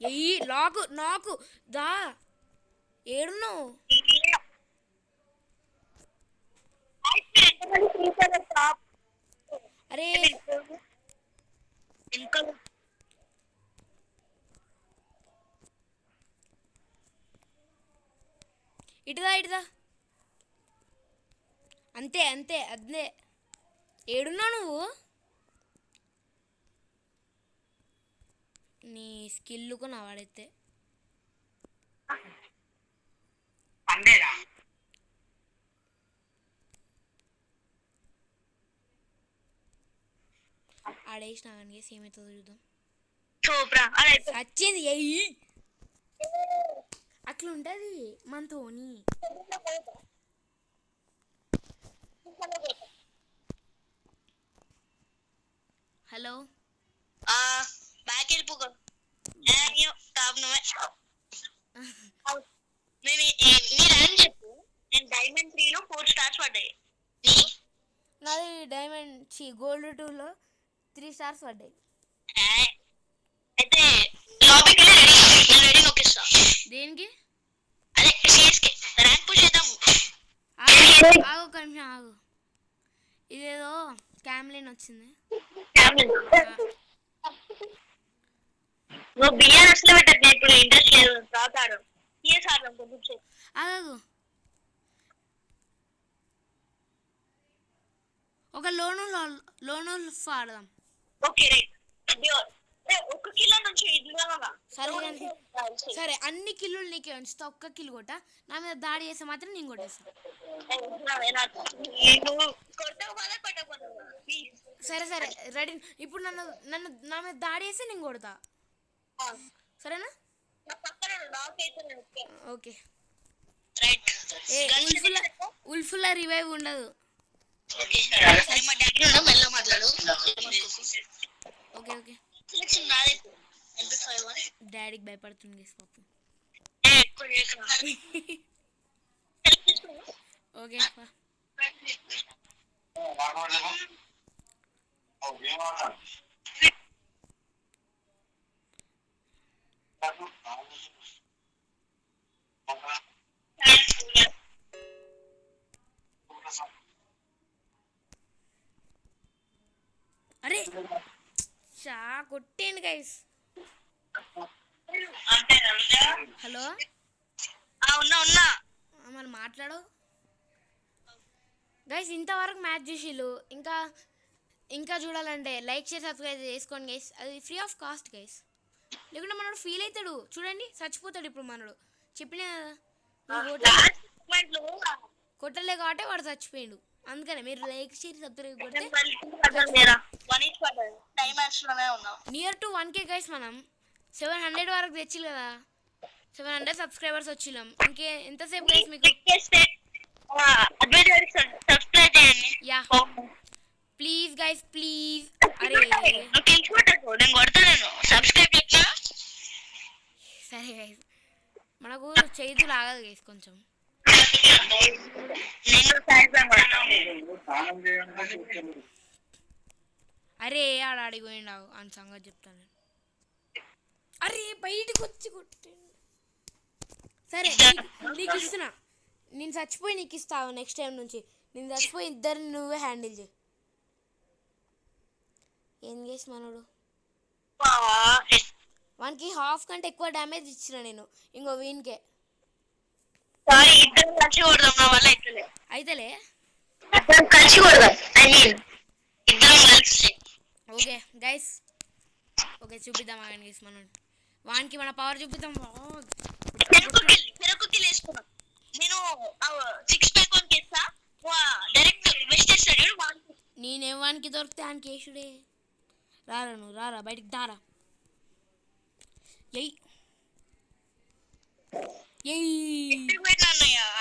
Speaker 1: ఎయ్యి లాకు నాకు దా ఏడున్నావు? అరే ఇటుదా అంతే అదే. ఏడున్నావు నువ్వు? నీ స్కిల్కు నా వాడైతే ఆడేసిన కానీ సేమ్ అవుతుందో చూద్దాం. సచ్చింది ఎయ్యి అట్లా ఉంటుంది మనతోని. హలో
Speaker 2: బ్యాక్ వెళ్ళిపోక చెప్పు. నేను డైమండ్ 3లో 4 స్టార్స్ పడ్డాయి.
Speaker 1: నాది డైమండ్ గోల్డ్ 2లో 3 స్టార్స్ పడ్డాయి.
Speaker 2: అయితే లాబీకి రెడీ నొక్కిస్తా.
Speaker 1: దేనికి?
Speaker 2: అదే సిఎస్కే ర్యాంక్ పుష్ చేద్దాం.
Speaker 1: ఆగు కొంచెం ఆగు. ఇదేదో క్యామ్లిన్ వచ్చింది.
Speaker 2: నువ్వు బియ్యాన్ని అసలు పెట్టద్దు ఇప్పుడు. ఇంట్రెస్ట్ లేదు రాతాడు. సిఎస్ ఆడదాం కొంచెం.
Speaker 1: ఆగు ఒక లోను ఆడదాం.
Speaker 2: Okay right. ఒక కిలో నుంచి
Speaker 1: సరే అన్ని కిల్లులు నీకే ఉంచుతా. ఒక్క కిల్ కొట్ట నా మీద దాడి చేస్తే మాత్రం నేను కొట్టేస్తా. సరే రెడీ. ఇప్పుడు నన్ను నా మీద దాడి చేస్తే నేను కొడతా సరేనా? ఓకే. ఉల్ఫుల్లా రివైవ్ ఉండదు. ఓకే డాడీకి భయపడుతుంది పాపం. ఓకే అరే చా కొట్టేయండి గైస్. హలో
Speaker 2: ఉన్నా
Speaker 1: మరి మాట్లాడు గైస్. ఇంతవరకు మ్యాచ్ చూసిళ్ళు. ఇంకా ఇంకా చూడాలంటే లైక్ షేర్ సబ్స్క్రైబ్ చేసుకోండి గైస్. అది ఫ్రీ ఆఫ్ కాస్ట్ గైస్. లేకుంటే మనోడు ఫీల్ అవుతాడు. చూడండి చచ్చిపోతాడు ఇప్పుడు మనోడు. చెప్పినా కదా కొట్టలే కాబట్టి వాడు చచ్చిపోయాడు. అందుకనే మీరు లైక్ షేర్ సబ్స్క్రైబ్ కొడితే నియర్ టు 1K గైస్. మనం 700 వరకు తెచ్చిల్లు కదా. 700 సబ్స్క్రైబర్స్ వచ్చినాం. ఇంకే ఎంతసేపు గైస్ మీకు. Yeah please guys please. అరే సరే గైస్ మనకు చేతులు ఆగదు గైస్ కొంచెం. అరే ఆడికి పోయిండావు అని సంగతి చెప్తాను. అరే బయటకు వచ్చి కొట్టిండు. సరే నీకు ఇస్తున్నా. నేను చచ్చిపోయి నీకు ఇస్తావు నెక్స్ట్ టైం నుంచి. నేను చచ్చిపోయి ఇద్దరిని నువ్వే హ్యాండిల్ చేయి. ఏం చేసి మనోడు వానికి హాఫ్ కంటే ఎక్కువ డ్యామేజ్ ఇచ్చిన నేను. ఇంకో వీన్కే అయితేలే. ఓకే గైస్ ఓకే చూపిద్దాం ఆగండి గైస్. మనం వానికి మన పవర్ చూపిద్దాం. నేనేం వానికి దొరికితే ఆయనకి వేసుడే. రారా నువ్వు రారా బయటికి దారా. ఎయ్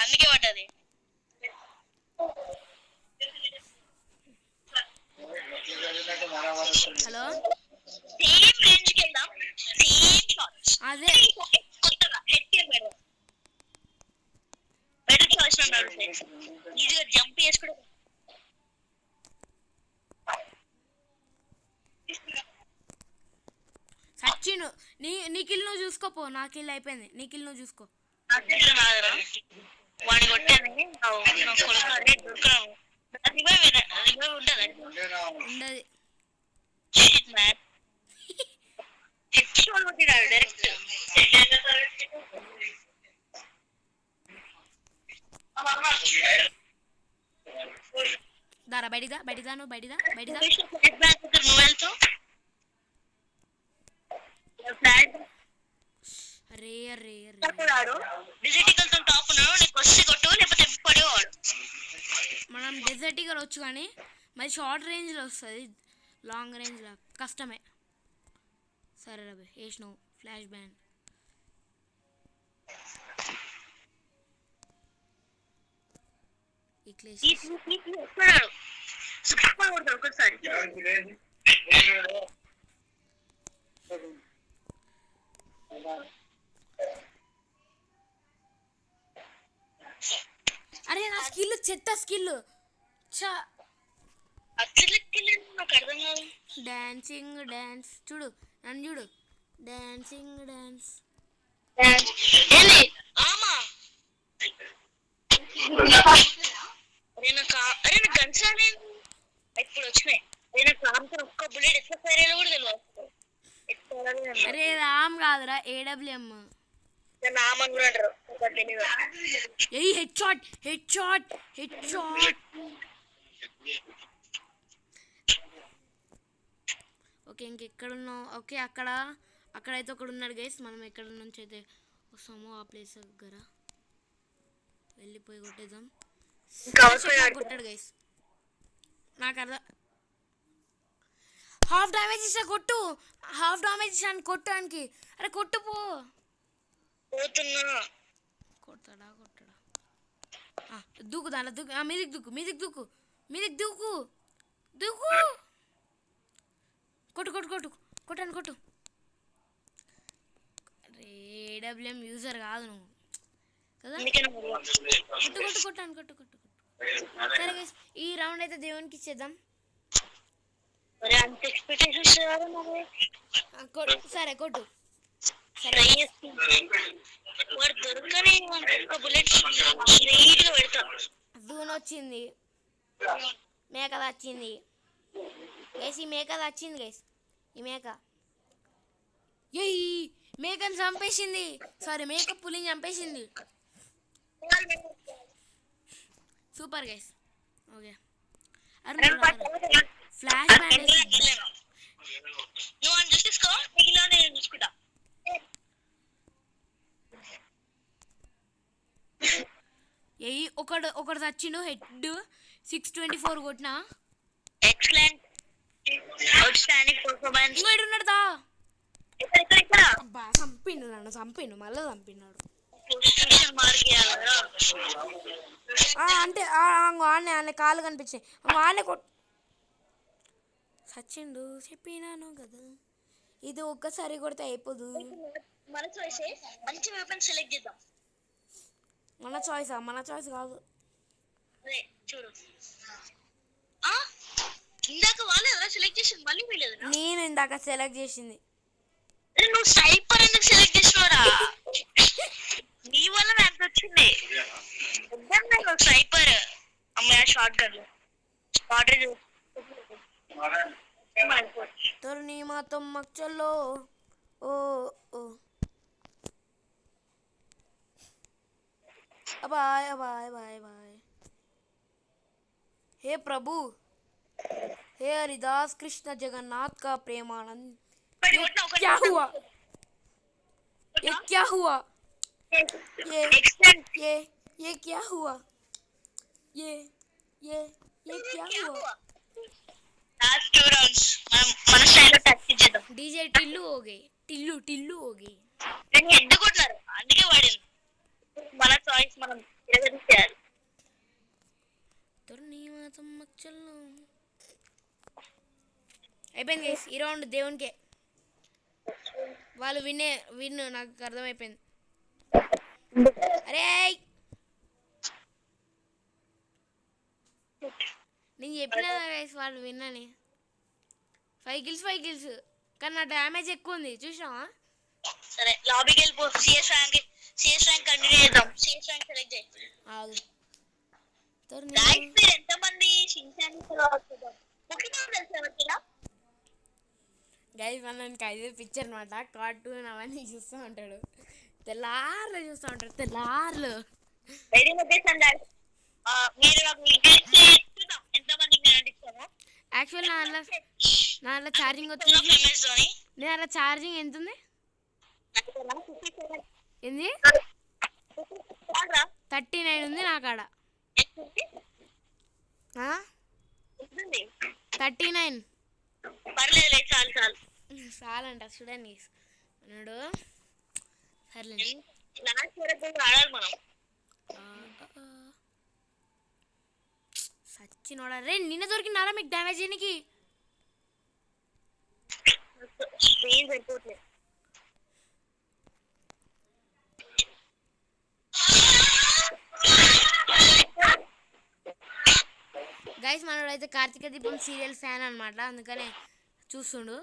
Speaker 2: అందుకే పడ్డది.
Speaker 1: హలో
Speaker 2: సేమ్ రేంజ్ కి వెళ్దాం. సేమ్ షాట్స్
Speaker 1: అదే
Speaker 2: కొత్తగా బెటర్ చాయిస్ అన్నాడు. ఈజీగా జంప్ చేసుకోవడం.
Speaker 1: సచ్చిను నీ కిల్ నువ్వు చూసుకోపో. నా కిల్ అయిపోయింది. నీ కిల్ నువ్వు చూసుకో.
Speaker 2: వాడిని కొట్టాను
Speaker 1: ఉండదు.
Speaker 2: డైరెక్ట్
Speaker 1: దారా బయటిదా బయటిదా నువ్వు బయటిదా బయటిదా.
Speaker 2: నువ్వు వెళ్తూ
Speaker 1: అరే అరే అరే
Speaker 2: డిజిటికల్తో టాప్ ఉన్నాడు. నీకు వస్తే కొట్టు లేకపోతే పడేవాడు.
Speaker 1: మనం డెజర్టికల్ వచ్చు కానీ మరి షార్ట్ రేంజ్లో వస్తుంది. లాంగ్ రేంజ్లో కష్టమే. సరే రవి వేసినావు ఫ్లాష్ బ్యాన్.
Speaker 2: ఒకసారి
Speaker 1: అరే నా స్కిల్ చెత్త స్కిల్. డాన్సింగ్ డాన్స్ చూడు నన్ను చూడు. డాన్సింగ్ డాన్స్
Speaker 2: ఇప్పుడు వచ్చినాయి. ఒక్క బుల్లెట్ ఎట్లా ఫైర్ అయ్యేది కూడా తెలియదు.
Speaker 1: అరే రామ్ కాదురా AWM.
Speaker 2: నామని కూడా అంటారు.
Speaker 1: ఏయ్ head shot head shot head shot. Okay ఇంకెక్కడున్నావు. ఓకే అక్కడైతే ఒకడు ఉన్నాడు గైస్. మనం ఎక్కడ నుంచి అయితే వస్తామో ఆ ప్లేస్ దగ్గర వెళ్ళిపోయి కొట్టేద్దాం. కొట్టాడు గైస్. నాకు అర్థం. హాఫ్ డ్యామేజ్ ఇచ్చా కొట్టు. హాఫ్ డ్యామేజ్ ఇచ్చాను కొట్టడానికి. అరే కొట్టు పో. కొడతాడా దూకు దాంట్లో దూకు. మీదికి దూకు మీదికి దూకు మీదికి దూకు దూకు. కొట్టు కొట్టు కొట్టు కొట్టాను కొట్టు. అరే AWM యూజర్ కాదు నువ్వు కదా. కొట్టు కొట్టు కొట్టాను కొట్టు కొట్టు కొట్టు. సరే గైస్ ఈ రౌండ్ అయితే దేవునికి ఇచ్చేద్దాం. సరే కొట్టు. జూన్ వచ్చింది. మేకలు వచ్చింది గైస్. ఈ మేకలు వచ్చింది గైస్. ఈ మేక ఏయ్ మేకని చంపేసింది. సారీ మేక పులిని చంపేసింది. Super guys. ఓకే అరే ఫ్లాష్ బ్యాండ్
Speaker 2: నువ్వు అని చూసుకో, మిగిలిన నేను చూసుకుంటా.
Speaker 1: ఏయ్ ఒకడు చచ్చిండు. హెడ్ 624 కొట్టినా.
Speaker 2: Excellent out standing performance.
Speaker 1: ఇంకోటి ఉన్నాడుదా.
Speaker 2: ఇక్కడ
Speaker 1: అబ్బా చంపిండు నన్ను, చంపిండు మళ్ళీ చంపినాడు.
Speaker 2: పొజిషన్ మార్కేయాలరా.
Speaker 1: అంటే ఆనే కాళ్ళు కనిపించాయి. ఆనే సచ్చిండు చెప్పినాను కదా. ఇది ఒక్కసారి కొడితే అయిపోదు.
Speaker 2: మన చాయిస్ మంచి వెపన్ సెలెక్ట్ చేద్దాం.
Speaker 1: మన చాయిస్ కాదు.
Speaker 2: అదే చూడు, ఇందాక వాళ్ళేదా సెలెక్ట్ చేసింది, మళ్ళీ వీళ్ళేదా?
Speaker 1: నేను ఇందాక సెలెక్ట్ చేసింది.
Speaker 2: నువ్వు స్నైపర్ ఎందుకు సెలెక్ట్ చేసినవరా? నీ వల్ల మ్యాప్ వచ్చింది. స్నైపర్ అమ్మాయి షార్ట్ గన్
Speaker 1: తరుణి మాతం మచ్చల్లో ఓ ఓ అబాయ్ అబాయ్ బాయ్ బాయ్. हे प्रभु, हे हरिदास कृष्ण जगन्नाथ का प्रेमानंद. क्या हुआ? ये क्या हुआ? ये क्या हुआ? ये क्या हुआ?
Speaker 2: लास्ट 2 राउंड्स మన స్టైల్లో టచ్ చేద్దాం.
Speaker 1: डीजे टिल्लू हो गई. टिल्लू हो गई.
Speaker 2: నేను హెడ్ కొట్టారు అందుకే వాడింది. మన చాయిస్ మనం చేయాలి.
Speaker 1: అయిపోయింది గైస్. ఈ రౌండ్ దేవునికే. వాళ్ళు విన్ నాకు అర్థమైపోయింది. అరే నేను చెప్పినా గైస్ వాళ్ళు విన్ అని. 5 kills కానీ నా డ్యామేజ్ ఎక్కువ ఉంది చూసినావా?
Speaker 2: సరే లాబీకి వెళ్ళిపో. సిఎస్ ర్యాంక్ కంటిన్యూ చేద్దాం. సిఎస్ ర్యాంక్ సెలెక్ట్ చేయి. గైస్ మీరు ఎంతమంది షిన్చాన్
Speaker 1: గైస్ మనకి 5 పిక్చర్ అనమాట. కార్టూన్ అవన్నీ చూస్తూ ఉంటాడు. తెల్లార్లు చూస్తూ ఉంటాడు. తెల్లార్లు
Speaker 2: మీరు ఎంతమంది
Speaker 1: యాక్చువల్ నా ఛార్జింగ్ వచ్చింది. నేను అలా ఛార్జింగ్ ఎంత ఉంది? ఏంది 39 ఉంది నా కాడ. 39.
Speaker 2: పర్లేదు
Speaker 1: చాలంట చూడండి అన్నాడు. సర్లే
Speaker 2: ఆడాలి మనం.
Speaker 1: సచ్చినోడా రే. నిన్న దొరికినారా మీకు డ్యామేజ్ చేయడానికి? గైస్ మనోడైతే కార్తీక దీపం సీరియల్ ఫ్యాన్ అనమాట. అందుకనే చూస్తుండు.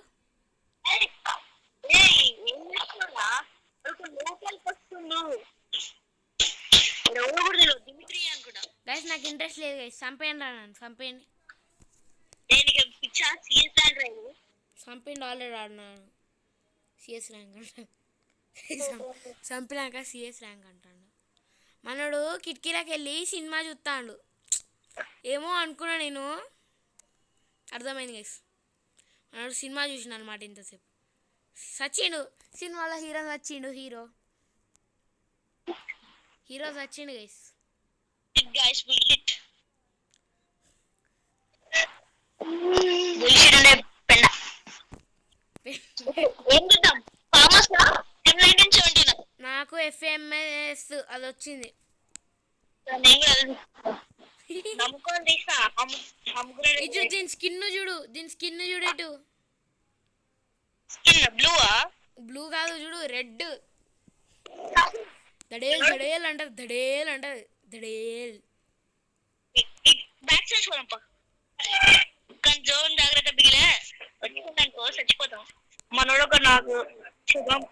Speaker 1: గైస్ నాకు ఇంట్రెస్ట్ లేదు గైస్. చంపేయండి రా నన్ను, చంపేయండి. చంపేయండి ఆల్రెడీ ఆడినాను. సిఎస్ ర్యాంక్ అంటాడు. చంపినాక సిఎస్ ర్యాంక్ అంటాడు. మనోడు కిటికీలోకి వెళ్ళి సినిమా చూస్తాడు. ఏమో అనుకున్నా నేను. అర్థమైంది గైస్. మనోడు సినిమా చూసిన అనమాట ఇంతసేపు. సచ్చిండు సినిమాలో. హీరో సచ్చిండు. హీరో సచ్చిండు గైస్. నాకు FMS అది వచ్చింది. దీని స్కిన్ చూడు. ఇటు బ్లూ కాదు చూడు, రెడ్. దడేల్ అంటారు. దడేల్
Speaker 2: బ్యాక్ సైడ్ చూడంపా. కానీ జోన్ జాగ్రత్త బిగిలే వచ్చిందనుకో చచ్చిపోతాం. మనోడు ఒక నాకు శుభం.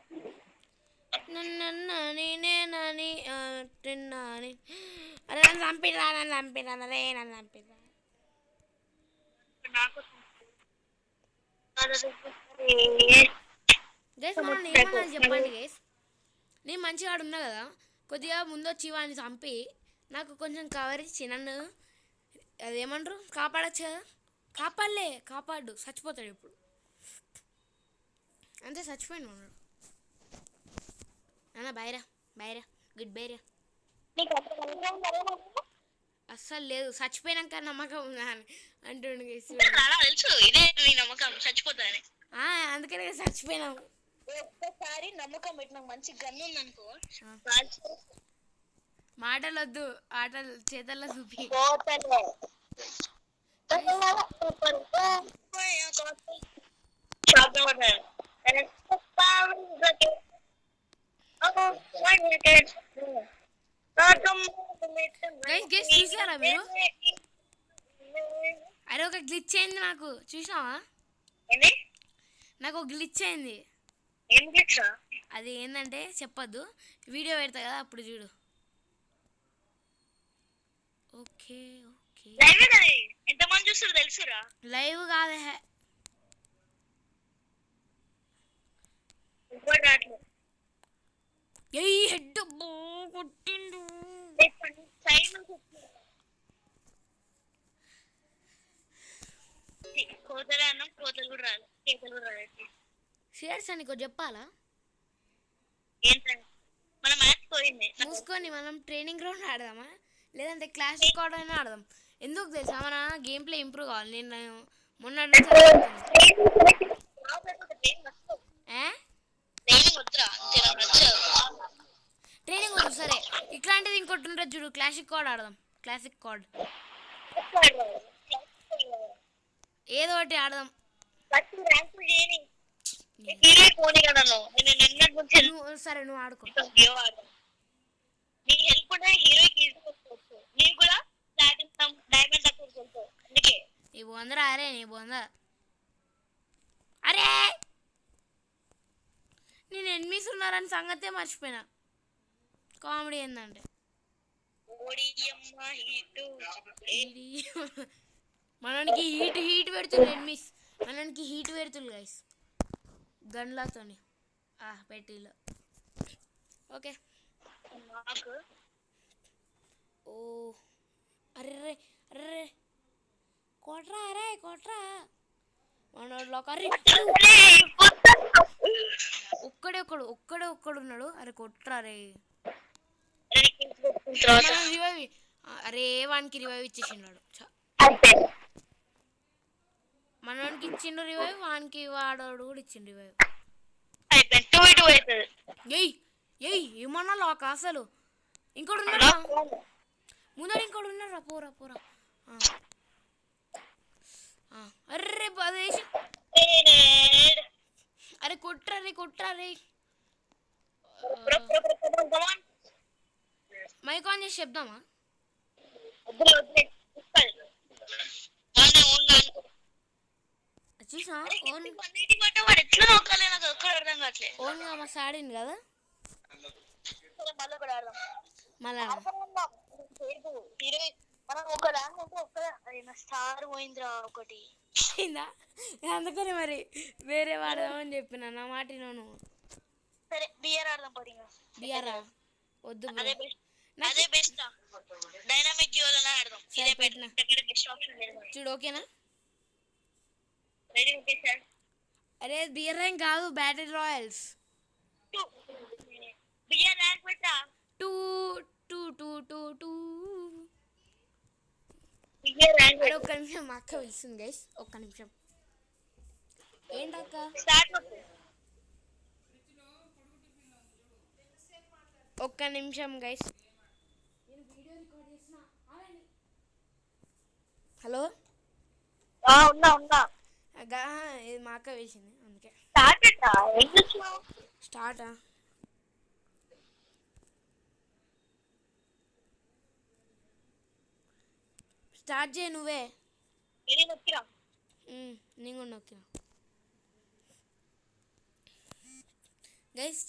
Speaker 1: అరే నన్ను చంపిరా రే. నన్ను చంపిరా. గైస్ మనం ఏమన్నా చెప్పండి గైస్. నేను మంచిగా ఆడు ఉన్నా కదా, కొద్దిగా ముందు వచ్చి వాడిని చంపి నాకు కొంచెం కవర్ ఇచ్చి నన్ను అదేమంటారు కాపాడచ్చు కదా. కాపాడు చచ్చిపోతాడు ఇప్పుడు. అంతే చచ్చిపోయింది ఉన్నాడు. అన్న బైరా గుడ్ బైరా. అస్సలు లేదు, చచ్చిపోయినాక నమ్మకం ఉందా అని అంటుండు గైస్.
Speaker 2: తెలుసు ఇదే నీ నమ్మకం చచ్చిపోతాని.
Speaker 1: అందుకనే చచ్చిపోయినాము.
Speaker 2: ఒక్కసారి నమ్మకం పెట్టిన మంచి గన్ను ఉందనుకో,
Speaker 1: మాటలు వద్దు, ఆటలు చేతల్లో చూపి. గైస్ చూసారా మీరు? అరే ఒక గ్లిచ్ అయింది నాకు, చూసినావా? నాకు ఒక గ్లిచ్ అయింది. అది ఏంటంటే చెప్పొద్దు, వీడియో పెడతా కదా అప్పుడు చూడు. ఓకే
Speaker 2: ఎంతమంది చూస్తారు తెలుసురా?
Speaker 1: లైవ్ కాదే, హెడ్ కొట్టిండు.
Speaker 2: కోతలు కూడా రాదు, కేకలు కూడా రాదు.
Speaker 1: షేర్స్ అని చెప్పాలా?
Speaker 2: ఏంటంటే మన మ్యాచ్ పోయింది.
Speaker 1: మూసుకొని మనం ట్రైనింగ్ గ్రౌండ్ ఆడదామా, లేదంటే క్లాసిక్ కార్డ్ అయినా ఆడదాం. ఎందుకు తెలుసా, మన గేమ్ ప్లే ఇంప్రూవ్ కావాలి. నేను మొన్న ట్రైనింగ్ వద్దు సరే, ఇట్లాంటిది ఇంకోటి ఉంటుంది చూడు, క్లాసిక్ కార్డ్ ఆడదాం. క్లాసిక్ కార్డ్ ఏదో ఒకటి ఆడదాం. సరే నువ్వు ఆడుకో.
Speaker 2: నీ హెల్ప్ ఉంటే హీరోకి నీకు కూడా డైమండ్ అందుకే
Speaker 1: నీ బొందరా. నీ బొంద. అరే నేను ఎనిమిస్ ఉన్నారని సంగతే మర్చిపోయినా. కామెడీ ఏందంటే మనకి హీట్ పెడుతుంది ఎనిమిస్, మనకి హీట్ పెడుతుంది గైస్ గన్లతోని పెట్టిలో. ఓకే ఓ అర్రే కొట్రా మనోళ్ళ కర్రీ ఒక్కడే ఉన్నాడు. అరే కొట్రా రే. రివైవ్ అరే వానికి రివైవ్ ఇచ్చేసిండు. మనోనికి ఇచ్చిండు రివైవ్, వానికి వాడోడు కూడా ఇచ్చిండు రివైవ్. ఎయ్ ఏమన్నా లాక్ అసలు. ఇంకోటి ఉన్నాడా ముందర, ఇంకోటి ఉన్నారా? పోరా. అర్రే పదేసి. అరే కొట్రా రే. మైక్ ఆన్ చేసి చెప్దామా? చూసా ఓన్గా మస్తు ఆడింది కదా. మళ్ళా
Speaker 2: స్టార్ పోయిందిరా ఒకటి.
Speaker 1: అందుకని మరి వేరే వాడదామని చెప్పిన, నా మాట నువ్వు.
Speaker 2: సరే బిఆర్ ఆడదాం.
Speaker 1: బిఆర్ వద్దు,
Speaker 2: అదే బెస్ట్. డైనామిక్ డ్యూయల్ ఆడదాం.
Speaker 1: సరే పెట్టినా చూడు. ఓకేనా? అరే బిఆర్ ర్యాంక్ కాదు, బ్యాటిల్ రాయల్స్.
Speaker 2: బిఆర్ ర్యాంక్ పెట్టా
Speaker 1: 2 ఒక్క నిమిషం, మా అక్క పిలుస్తుంది గైస్. ఒక్క నిమిషం. ఏంటక్క? ఒక్క నిమిషం గైస్. హలో
Speaker 2: ఉన్నా.
Speaker 1: ఇది మా అక్క పిలిచింది అందుకే. స్టార్టా? స్టార్ట్ చేయి నువ్వే. నేను కూడా నొక్కినా గైస్.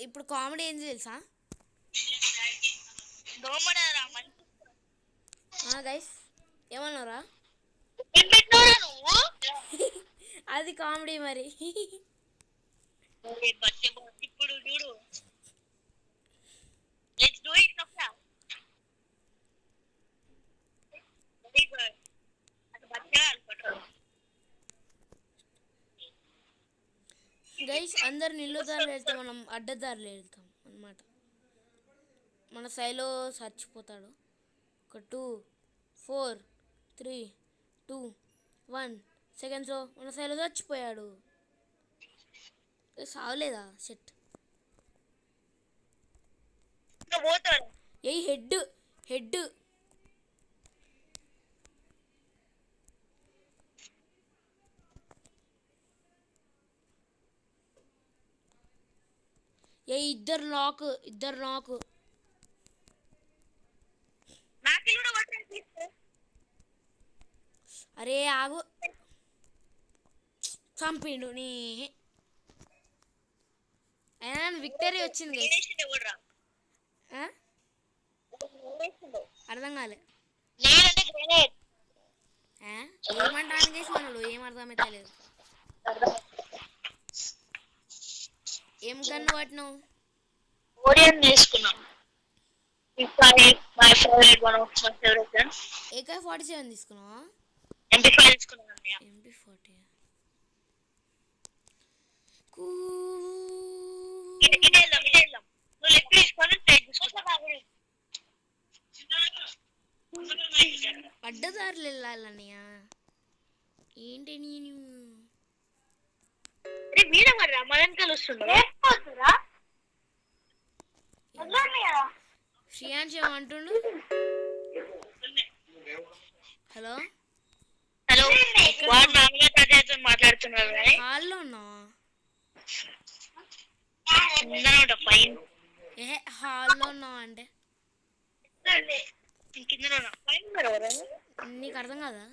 Speaker 1: ఇప్పుడు కామెడీ ఏంది తెలుసా గైస్? ఏమన్నారా? అది కామెడీ మరి.
Speaker 2: ఇప్పుడు చూడు లెట్స్ డూ ఇట్ నొక్కా వెరీ గుడ్ అది బచ్చగా అనుకుంటారు
Speaker 1: గైస్ అందరు నిలువుదారులు వెళ్తే మనం అడ్డదారులు వెళ్తాం అన్నమాట. మన సైలో చచ్చిపోతాడు. 2 4 3 2 1 సెకండ్స్ మన సైలో చచ్చిపోయాడు. సావలేదా షెట్.
Speaker 2: పోతాడు
Speaker 1: ఏ హెడ్ హెడ్ ఏ ఇద్దరు లాక్
Speaker 2: నాకు కూడా కొట్టండి
Speaker 1: అరే ఆగు చంపిండు నీ అయినా విక్టరీ వచ్చింది గైస్. అర్థం కాలే
Speaker 2: నేనంటే గ్రెనేడ్
Speaker 1: ఏమంటాను గైస్ మనడు ఏం అర్థమైతే లేదు. ఏం గన్ను పట్టినావు?
Speaker 2: ఓరియన్ తీసుకున్నాం my favourite one of my favourite guns
Speaker 1: AK-47 తీసుకున్నావా?
Speaker 2: MP5 తీసుకున్నాను
Speaker 1: MP40
Speaker 2: ఇదే నువ్వు లెఫ్ట్ తీసుకొని స్ట్రైట్ తీసుకుంటా
Speaker 1: అడ్డదారులు వెళ్ళాలన్నయ్య ఏంటి నేను
Speaker 2: వీడ మర్రా మదన్ కలుస్తుందా
Speaker 1: శ్రీయాన్ష్ ఏమంటుండు? హలో
Speaker 2: హలో వాడు నాన్నగారు తాతయ్యతో మాట్లాడుతున్నారు కానీ
Speaker 1: హాల్లో ఉన్నావా?
Speaker 2: పైన
Speaker 1: హాల్లో ఉన్నావా అంటే
Speaker 2: కింద పైన
Speaker 1: నీకు అర్థం కదా?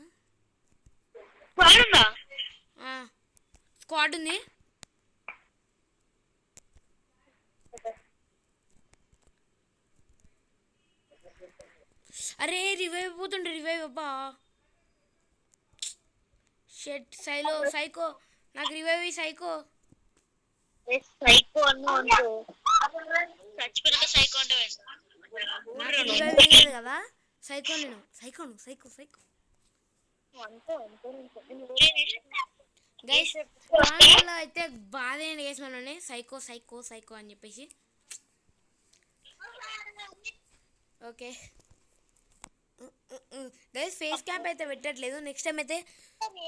Speaker 2: వాడుందా
Speaker 1: స్క్వాడ్ ఉంది. అరే రివైవ్ పోతుండే రివైవ్ అబ్బా షెట్ సైకో నాకు రివైవ్ సైకో
Speaker 2: సైకో అన్ను చచ్చిపోయినాక సైకో అంటే
Speaker 1: రివైవ్ కదా సైకోను సైకో గైస్ దాంట్లో అయితే బాధ ఏంటి గైస్ మనల్ని సైకో అని చెప్పేసి. ఓకే గైస్ ఫేస్ క్యాంప్ అయితే పెట్టట్లేదు, నెక్స్ట్ టైం అయితే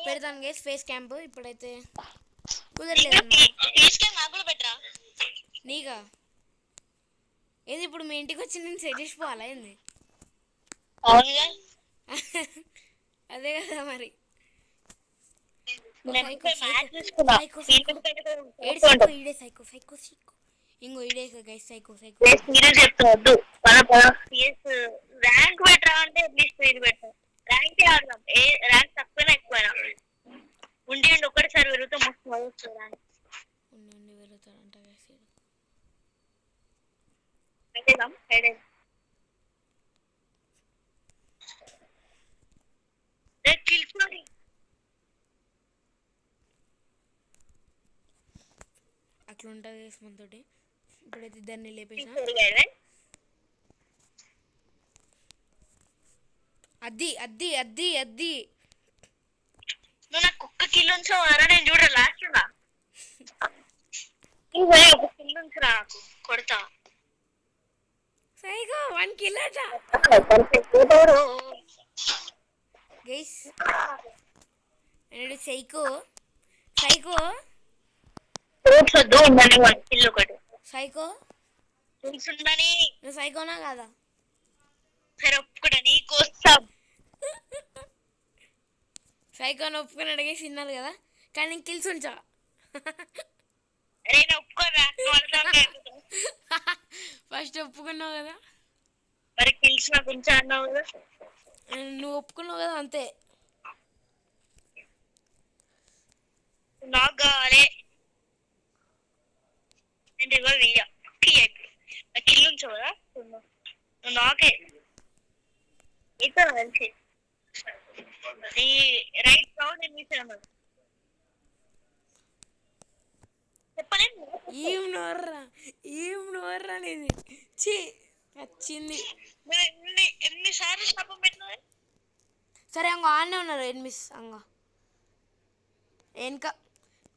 Speaker 1: పెడతాను గైస్ ఫేస్ క్యాంప్. ఇప్పుడైతే కుదరలేదు నీకా ఏది ఇప్పుడు మీ ఇంటికి వచ్చి నేను సెట్ చేసిపోవాలా ఏంది? అదే కదా మరి. సైకో ఇంకో ఈడే గైస్ సైకో
Speaker 2: సీరియస్ చెప్తావద్దు ర్యాంక్ పెట్టరా అంటే అట్లీస్ట్ ఇది పెట్టా ర్యాంక్ ఆడదాం ఏ ర్యాంక్ తక్కువైనా ఎక్కువైనా ఉండి ఒక్కటిసారి పెరిగితే మస్తు వస్తుంది ర్యాంక్
Speaker 1: ఉండి పెరుగుతాడంట గైస్. అట్లా ఉంటుంది గైస్ మనతోటి. ఇప్పుడైతే ఇద్దరిని లేపేసిన అద్ది
Speaker 2: నువ్వు నాకు కుక్క కిల్ ఉంచావారా నేను చూడ లాస్ట్ ఒక కిల్ ఉంచురా నాకు కొడతా
Speaker 1: సైకో 1 కిల్ అట గైస్. సైకో
Speaker 2: వద్దు ఉందని 1 కిల్ ఒకటి
Speaker 1: సైకో
Speaker 2: ఉందని
Speaker 1: నువ్వు సైకోనా కాదా?
Speaker 2: సరే ఒప్పుకుంటా నీకోసం
Speaker 1: సైకోని ఒప్పుకొని అడిగేసి విన్నారు కదా, కానీ నేను కిల్స్ ఉంచా.
Speaker 2: నేను ఒప్పుకోరా
Speaker 1: ఫస్ట్ ఒప్పుకున్నావు కదా,
Speaker 2: మరి కిల్స్ నాకు ఉంచా అన్నావు కదా.
Speaker 1: నువ్వు ఒప్పుకున్నావు కదా అంతే.
Speaker 2: నాకు కావాలి నేను రివర్ ఇయ్యా నాకు కిల్ ఉంచావు కదా నువ్వు నాకే ఇతర మంచి ఈ రైట్ కావు నేను మీసాను చెప్పలేను.
Speaker 1: ఏం నోర్రా అనేది ఛీ వచ్చింది.
Speaker 2: నువ్వు ఎన్నిసార్లు శాపం పెట్టినా
Speaker 1: సరే అంగ ఆడనే ఉన్నారు ఎనిమిస్ అంగ వెనక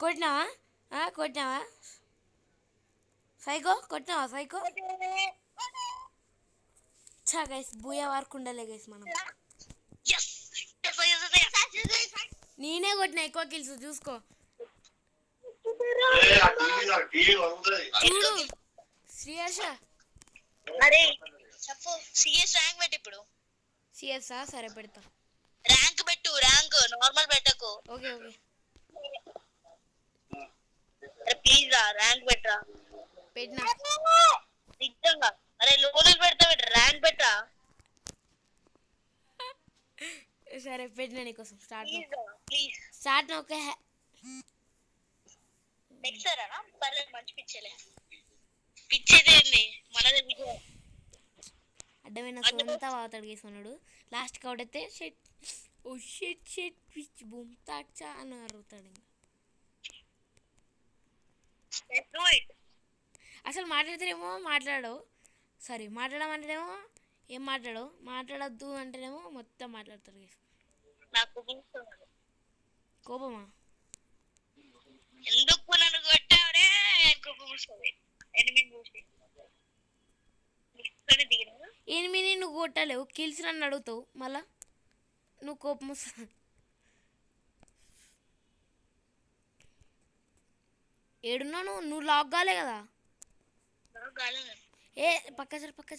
Speaker 1: కొట్టినావా సైకో కొట్టినావా సైకో చా గైస్ బూయా వరకు ఉండాలి గైస్ మనం. నేనే కొట్టినా ఎక్కువ కిల్స్ చూసుకో చూడు శ్రీహర్ష.
Speaker 2: అరే చెప్పు సిఎస్ ర్యాంక్ పెట్టు ఇప్పుడు.
Speaker 1: సిఎస్ఆ సరే పెడతా.
Speaker 2: ర్యాంక్ పెట్టు ర్యాంక్ నార్మల్ పెట్టకు.
Speaker 1: ఓకే
Speaker 2: ప్లీజ్ రా ర్యాంక్ పెట్టరా.
Speaker 1: పెట్టినా
Speaker 2: నిజంగా అరే లోన్లు పెడతా ర్యాంక్ పెట్టరా.
Speaker 1: సరే పెట్టినా నీకోసం
Speaker 2: ప్లీజ్
Speaker 1: స్టార్ట్ ఓకే.
Speaker 2: నెక్స్ట్ రా పర్లేదు మంచి పిచ్చేలే పిచ్చేదేంది మనదే విజయం.
Speaker 1: అడ్డమైన సొంత వాతాడు వేసుకున్నాడు లాస్ట్కి అవుడైతే షెట్ ఓ షెట్ పిచ్ బూమ్ తాక్చా అని అరుగుతాడు. ఇంకా అసలు మాట్లాడితేనేమో మాట్లాడవు, సారీ మాట్లాడమంటేనేమో ఏం మాట్లాడొద్దు అంటేనేమో మొత్తం మాట్లాడతాడు. కోపమా
Speaker 2: ఎందుకు నన్ను కొట్టావరే కోపం వస్తుంది.
Speaker 1: ఎనిమిది నువ్వు కొట్టలేవు కిల్స్ నన్ను అడుగుతావు మళ్ళా నువ్వు కోపం వస్తుంది. ఏడున్నావు నువ్వు లాక్ కాలే కదా. ఏ పక్క జరు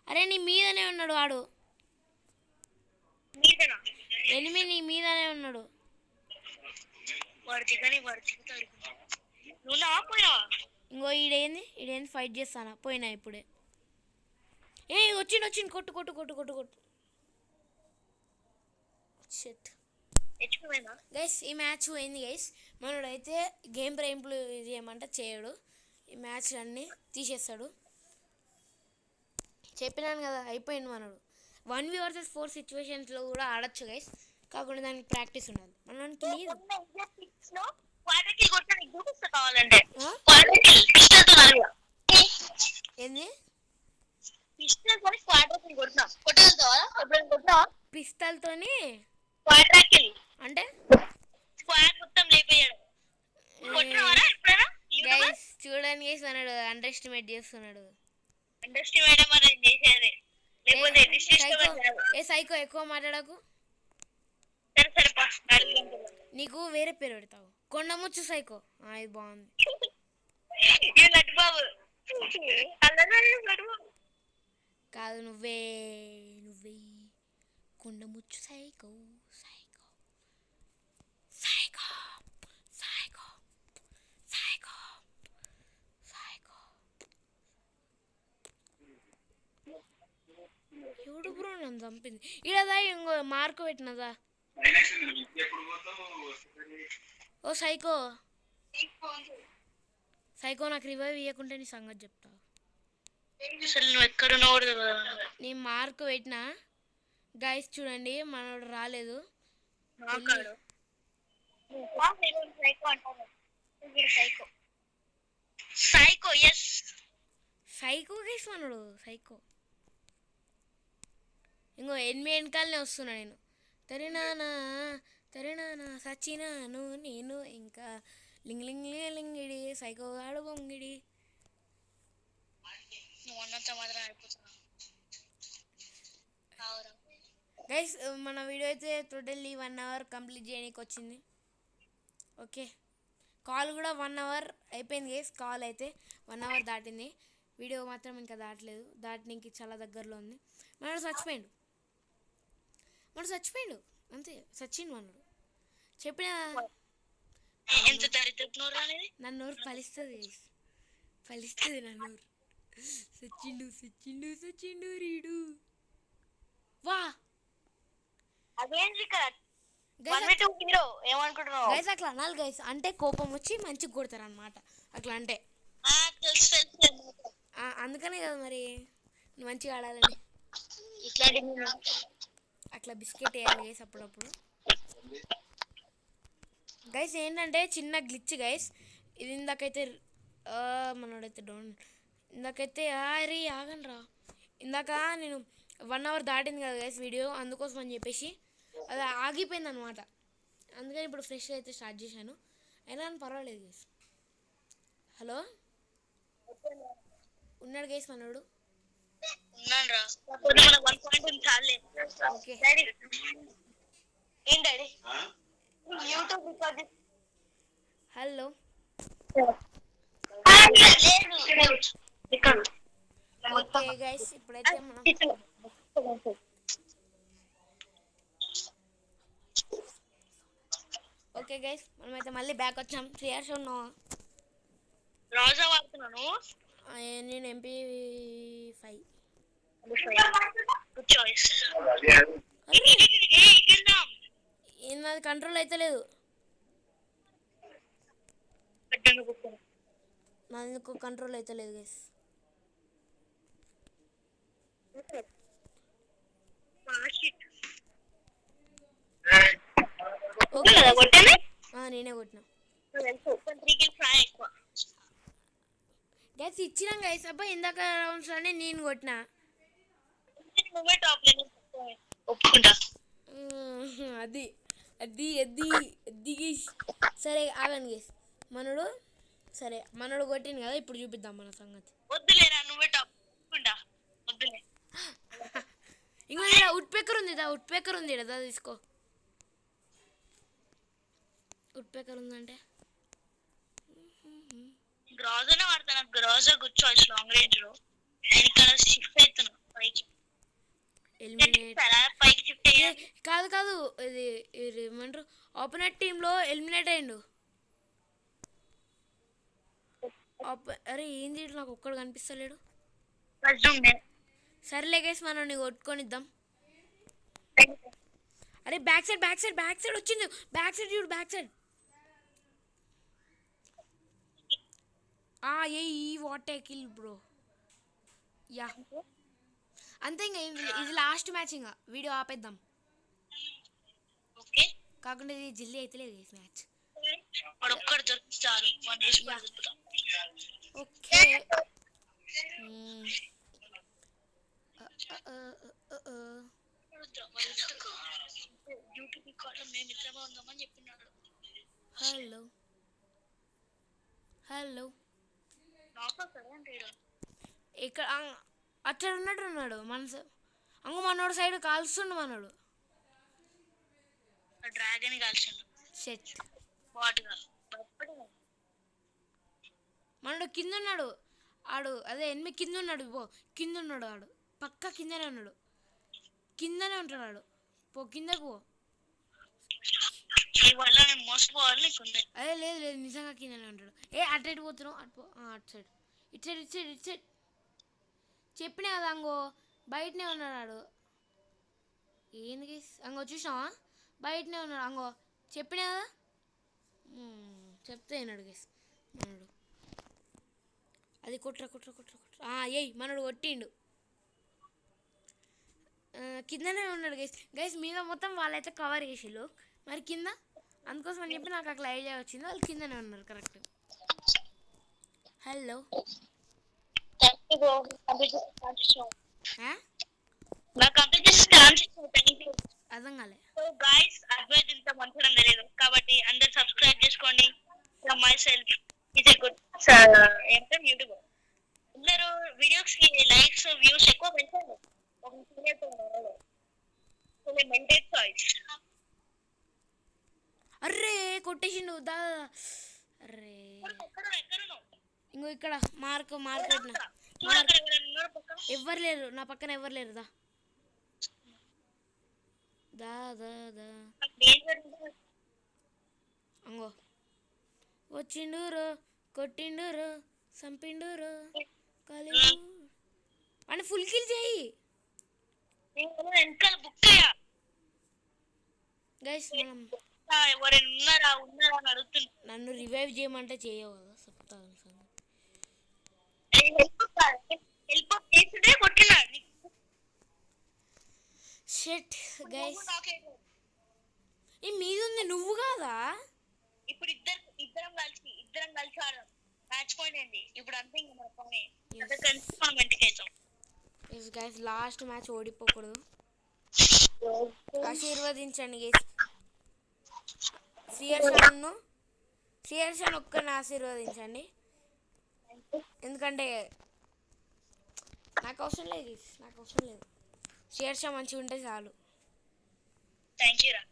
Speaker 1: అరే నీ మీదనే ఉన్నాడు వాడు. ఎనిమిది నీ మీదనే ఉన్నాడు. ఇంకో ఈడేంది ఫైట్ చేస్తానా పోయినా ఇప్పుడే. ఏ వచ్చిండు కొట్టు షిట్ గైస్ ఈ మ్యాచ్ పోయింది గైస్. మనోడైతే గేమ్ ప్రేంపులు చేయమంటే చేయడు, ఈ మ్యాచ్ అన్నీ తీసేస్తాడు. చెప్పినాను కదా అయిపోయింది మనోడు. 1v vs 4 సిచ్యువేషన్స్లో కూడా ఆడొచ్చు గైస్, కాకుండా దానికి ప్రాక్టీస్ ఉండాలి. మనకి లేదు ఏంది పిస్తల్తోని అంటే గైస్ చూడడానికి గైస్ అన్నాడు అండర్ ఎస్టిమేట్ చేస్తున్నాడు. ఏ సైకో ఎక్కువ మాట్లాడకు, నీకు వేరే పేరు పెడతావు కొండముచ్చు సైకో. ఇది బాగుంది. కాదు నువ్వే కొండముచ్చు psycho psycho psycho psycho psycho psycho. ఎవడు బ్రో నన్ను చంపింది ఇడదా ఇంకో మార్కు పెట్టినదా. ఓ సైకో నాకు రివైవ్ ఇవ్వకుంటే నీ సంగతి చెప్తా. నీ మార్కు పెట్టినా గైస్ చూడండి మనోడు రాలేదు. సైకో గైస్ మనోడు సైకో. ఇంకో ఎనిమిది వెనకాలనే వస్తున్నా నేను. తరినానా సచ్చినాను నేను ఇంకా లింగిడి సైకో గాడు బొంగిడి. గైస్ మన వీడియో అయితే టోటల్లీ 1 అవర్ కంప్లీట్ చేయడానికి వచ్చింది. ఓకే కాల్ కూడా 1 అవర్ అయిపోయింది గైస్. కాల్ అయితే 1 అవర్ దాటింది, వీడియో మాత్రం ఇంకా దాటలేదు. దాటినికి చాలా దగ్గరలో ఉంది. మనోడు చచ్చిపోయాడు అంతే చచ్చిండు మనోడు. చెప్పిన నన్ను నోరు ఫలిస్తుంది నన్ను సచ్చిండు రీడు వా. గైస్ అట్లా అనాలి గైస్, అంటే కోపం వచ్చి మంచిగా కొడతారు అనమాట అట్లా అంటే. అందుకనే కదా మరి నువ్వు మంచిగా ఆడాలని అట్లా బిస్కెట్ వేయాలి గైస్ అప్పుడప్పుడు. గైస్ ఏంటంటే చిన్న గ్లిచ్ గైస్. ఇది ఇందాకైతే మనోడైతే డౌన్. ఇందాకైతే అరే ఆగండి రా. ఇందాక నేను 1 అవర్ దాటింది కదా గైస్ వీడియో, అందుకోసం అని చెప్పేసి అది ఆగిపోయింది అనమాట. అందుకని ఇప్పుడు ఫ్రెష్ అయితే స్టార్ట్ చేశాను. అయినా పర్వాలేదు గైస్. హలో ఉన్నాడు గైస్ మనోడు.
Speaker 2: ఉన్నాను రా. మనకు 1 పాయింట్ ఉంది చాలే.
Speaker 1: ఓకే
Speaker 2: డాడీ ఏం daddy YouTube record
Speaker 1: hello okay guys ఇప్పుడైతే మనం ఓకే గైస్ మనమైతే మళ్ళీ బ్యాక్ వచ్చాం. 3 hours ఉన్నావా?
Speaker 2: రోజా వాడుతున్నాను.
Speaker 1: నేను MP5.
Speaker 2: Good choice.
Speaker 1: నాది కంట్రోల్ అయితే లేదు. నాది ఎందుకు కంట్రోల్ అయితే లేదు గైస్. నేనే కొట్టినా గైస్. ఇచ్చినాం గైస్. అబ్బా ఇందాక రౌండ్స్ లోనే నేను కొట్టినా. అది అది అది అది గైస్. సరే ఆగండి గైస్. మనోడు సరే మనోడు కొట్టింది కదా, ఇప్పుడు చూపిద్దాం మన సంగతి.
Speaker 2: వద్దులేరా నువ్వే టాప్ వద్దులే.
Speaker 1: ఇంకో ఉడ్ పేకర్ ఉంది కదా తీసుకో. ఉడ్ పేకర్ ఉందంటే
Speaker 2: గ్రాజానే వాడతాను. గ్రాజా గుడ్ చాయిస్ లాంగ్ రేంజ్ లో. నేను ఇక్కడ షిఫ్ట్ అవుతున్నా పైకి. పైకి షిఫ్ట్ అయ్యాను.
Speaker 1: కాదు ఇది ఏమంటారు, ఆపోనెంట్ టీంలో ఎలిమినేట్ అయ్యిండు. అరే ఏంది నాకు ఒక్కడు కనిపిస్తలేడు. సర్లే గైస్ మనం నీ కొట్టుకొనిద్దాం. అరే బ్యాక్ సైడ్ వచ్చింది. బ్యాక్ సైడ్ చూడు, బ్యాక్ సైడ్. ఈ what a kill bro. Yeah అంతే. ఇంకా ఇది లాస్ట్ మ్యాచ్. ఇంకా వీడియో ఆపేద్దాం. కాకుండా ఇది జల్దీ అయితే లేదు మ్యాచ్. ఓకే హలో ఇక్కడ అక్కడ ఉన్నాడు మనసు. మనోడు సైడ్ కాల్స్తుండు. మనోడు
Speaker 2: డ్రాగన్ కాల్చిండు.
Speaker 1: షెట్.
Speaker 2: వాట్గా
Speaker 1: మనోడు కింద ఉన్నాడు. ఆడు అదే ఎనిమిది కింద ఉన్నాడు. కింద ఉన్నాడు ఆడు. పక్క కిందనే ఉంటాడు ఆడు. పో కిందకు పో. అదే లేదు నిజంగా కిందనే ఉంటాడు. అటు పోతున్నావు. అటు సైడ్ ఇటు సైడ్ చెప్పినా కదా. బయటనే ఉన్నాడు ఆడు. ఏంది చూసినావా? బయటనే ఉన్నాడు. చెప్పినా కదా. చెప్తే విన్నాడు గేస్ మనోడు. అది కొట్రా. మనోడు కొట్టిండు. కిందనే ఉన్నాడు గైస్. మీద మొత్తం వాళ్ళైతే కవర్ చేసిళ్ళు. మరి కింద అందుకోసం అని చెప్పి నాకు అక్కడ ఐడియా వచ్చింది. వాళ్ళు కిందనే ఉన్నారు కరెక్ట్. హలో అర్థం కాలే.
Speaker 2: అడ్వైజ్ ఇంత మంచిగా తెలియదు కాబట్టి అందరు సబ్స్క్రైబ్ చేసుకోండి. My self is a good YouTuber. అందరూ వీడియోస్ కి లైక్స్ వ్యూస్ ఎక్కువ పెంచండి.
Speaker 1: అర్రే కొట్టేసిండు దా. అరే ఇంకో ఇక్కడ మార్క్ ఎవ్వరు లేరు నా పక్కన. ఎవరు లేరు. దా వచ్చిండు కొట్టిండు చంపిండు కాలి అని ఫుల్ కిల్ చేయి గైస్. నన్ను రివైవ్ చేయమంటే చేయవు కదా. చెప్తాను షెట్ గైస్. ఈ మీద ఉంది నువ్వు కాదా?
Speaker 2: ఇప్పుడు ఇద్దరం కలిసి ఆడదాం. మ్యాచ్ పాయింట్ ఏంటి ఇప్పుడు అంతే ఇంకా మన పని.
Speaker 1: Yes.
Speaker 2: కలిసి మనం ఇంటికి వెళ్తాం.
Speaker 1: ఎస్ గైస్, లాస్ట్ మ్యాచ్ ఓడిపోకూడదు. ఆశీర్వదించండి గైస్. సిఆర్షన్ ఒక్కరిని ఆశీర్వదించండి, ఎందుకంటే నాకు అవసరం లేదు గైస్, నాకు అవసరం లేదు. సిఆర్షా మంచిగా ఉంటే చాలు.
Speaker 2: థ్యాంక్ యూ రా,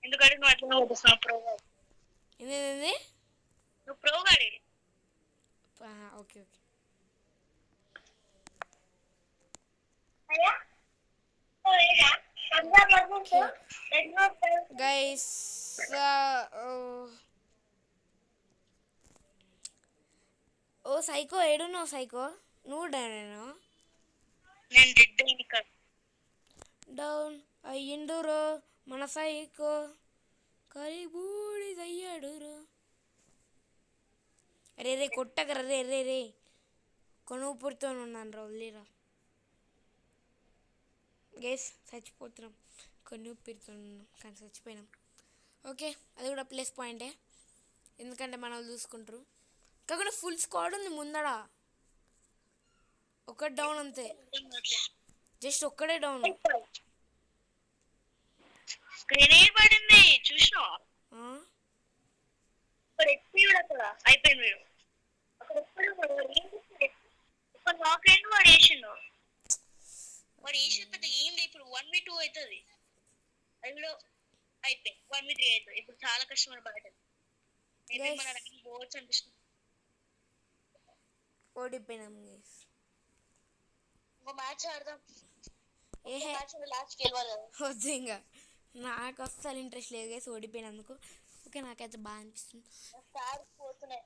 Speaker 2: ఎందుకంటే నువ్వు అట్లా కొట్టిస్తున్నావు ప్రో.
Speaker 1: ఏంది?
Speaker 2: నువ్వు ప్రో గాడి.
Speaker 1: Okay okay guys. ఓ సైకో, ఏడున్నావు సైకో? నువ్వు డైనా?
Speaker 2: నేను డెడ్ అయింది కాదు.
Speaker 1: డౌన్ అయ్యిండురో మన సైకో, కరిబూడిదయ్యాడురో. అరే రే కొట్టకరా రే రే రే, కొనుపురితో ఉన్నాను రా, వదిలేరా గైస్. చచ్చిపోతున్నాం, కొనుపిరితో ఉన్నాం కానీ చచ్చిపోయినాం. ఓకే, అది కూడా ప్లస్ పాయింటే, ఎందుకంటే మనల్ని చూసుకుంటారు. కాకుండా ఫుల్ స్క్వాడ్ ఉంది ముందడ, ఒకటి డౌన్ అంతే, జస్ట్ ఒక్కడే డౌన్.
Speaker 2: గ్రెనేడ్ పడింది చూసినావా? ఎక్స్పీ కూడా అక్కడ అయిపోయింది. వీడు అక్కడ ఒక నాక్ అయిన వాడు వేసిండు. వాడు వేసిన పెద్ద ఏం లేదు. ఇప్పుడు 1v2 అవుతుంది, అది కూడా అయిపోయింది. 1v3 అవుతుంది. ఇప్పుడు చాలా కష్టమైన బయట మన రంగం పోవచ్చు అనిపిస్తుంది.
Speaker 1: ఓడిపోయినాం గైస్.
Speaker 2: ఇంకో మ్యాచ్ ఆడదాం.
Speaker 1: ఏహే
Speaker 2: లాస్ట్ గెలవాలి కదా.
Speaker 1: వద్దు, ఇంకా నాకు అస్సలు ఇంట్రెస్ట్ లేదు గైస్ ఓడిపోయినందుకు. ఓకే, నాకైతే బాగా అనిపిస్తుంది.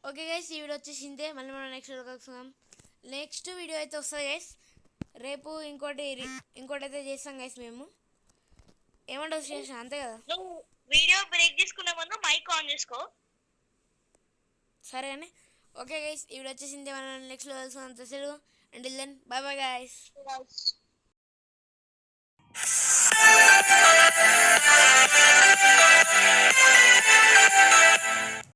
Speaker 1: ఓకే గైస్, ఈ వీడియో వచ్చేసి ఇంతే. మళ్ళీ మనం నెక్స్ట్ వీడియో కలుసుకుందాం. నెక్స్ట్ వీడియో అయితే వస్తుంది గైస్ రేపు. ఇంకోటి అయితే చేస్తాం గైస్ మేము. ఏమంటావు చేసాం అంతే కదా?
Speaker 2: నువ్వు వీడియో బ్రేక్ తీసుకునే ముందు మైక్ ఆన్ చేసుకో.
Speaker 1: సరే అని. ఓకే గైస్, ఈ వీడియో వచ్చేసి ఇంతే. మనం నెక్స్ట్ వీడియో కలుసుకుందాం. అంతసేపు until then bye bye guys.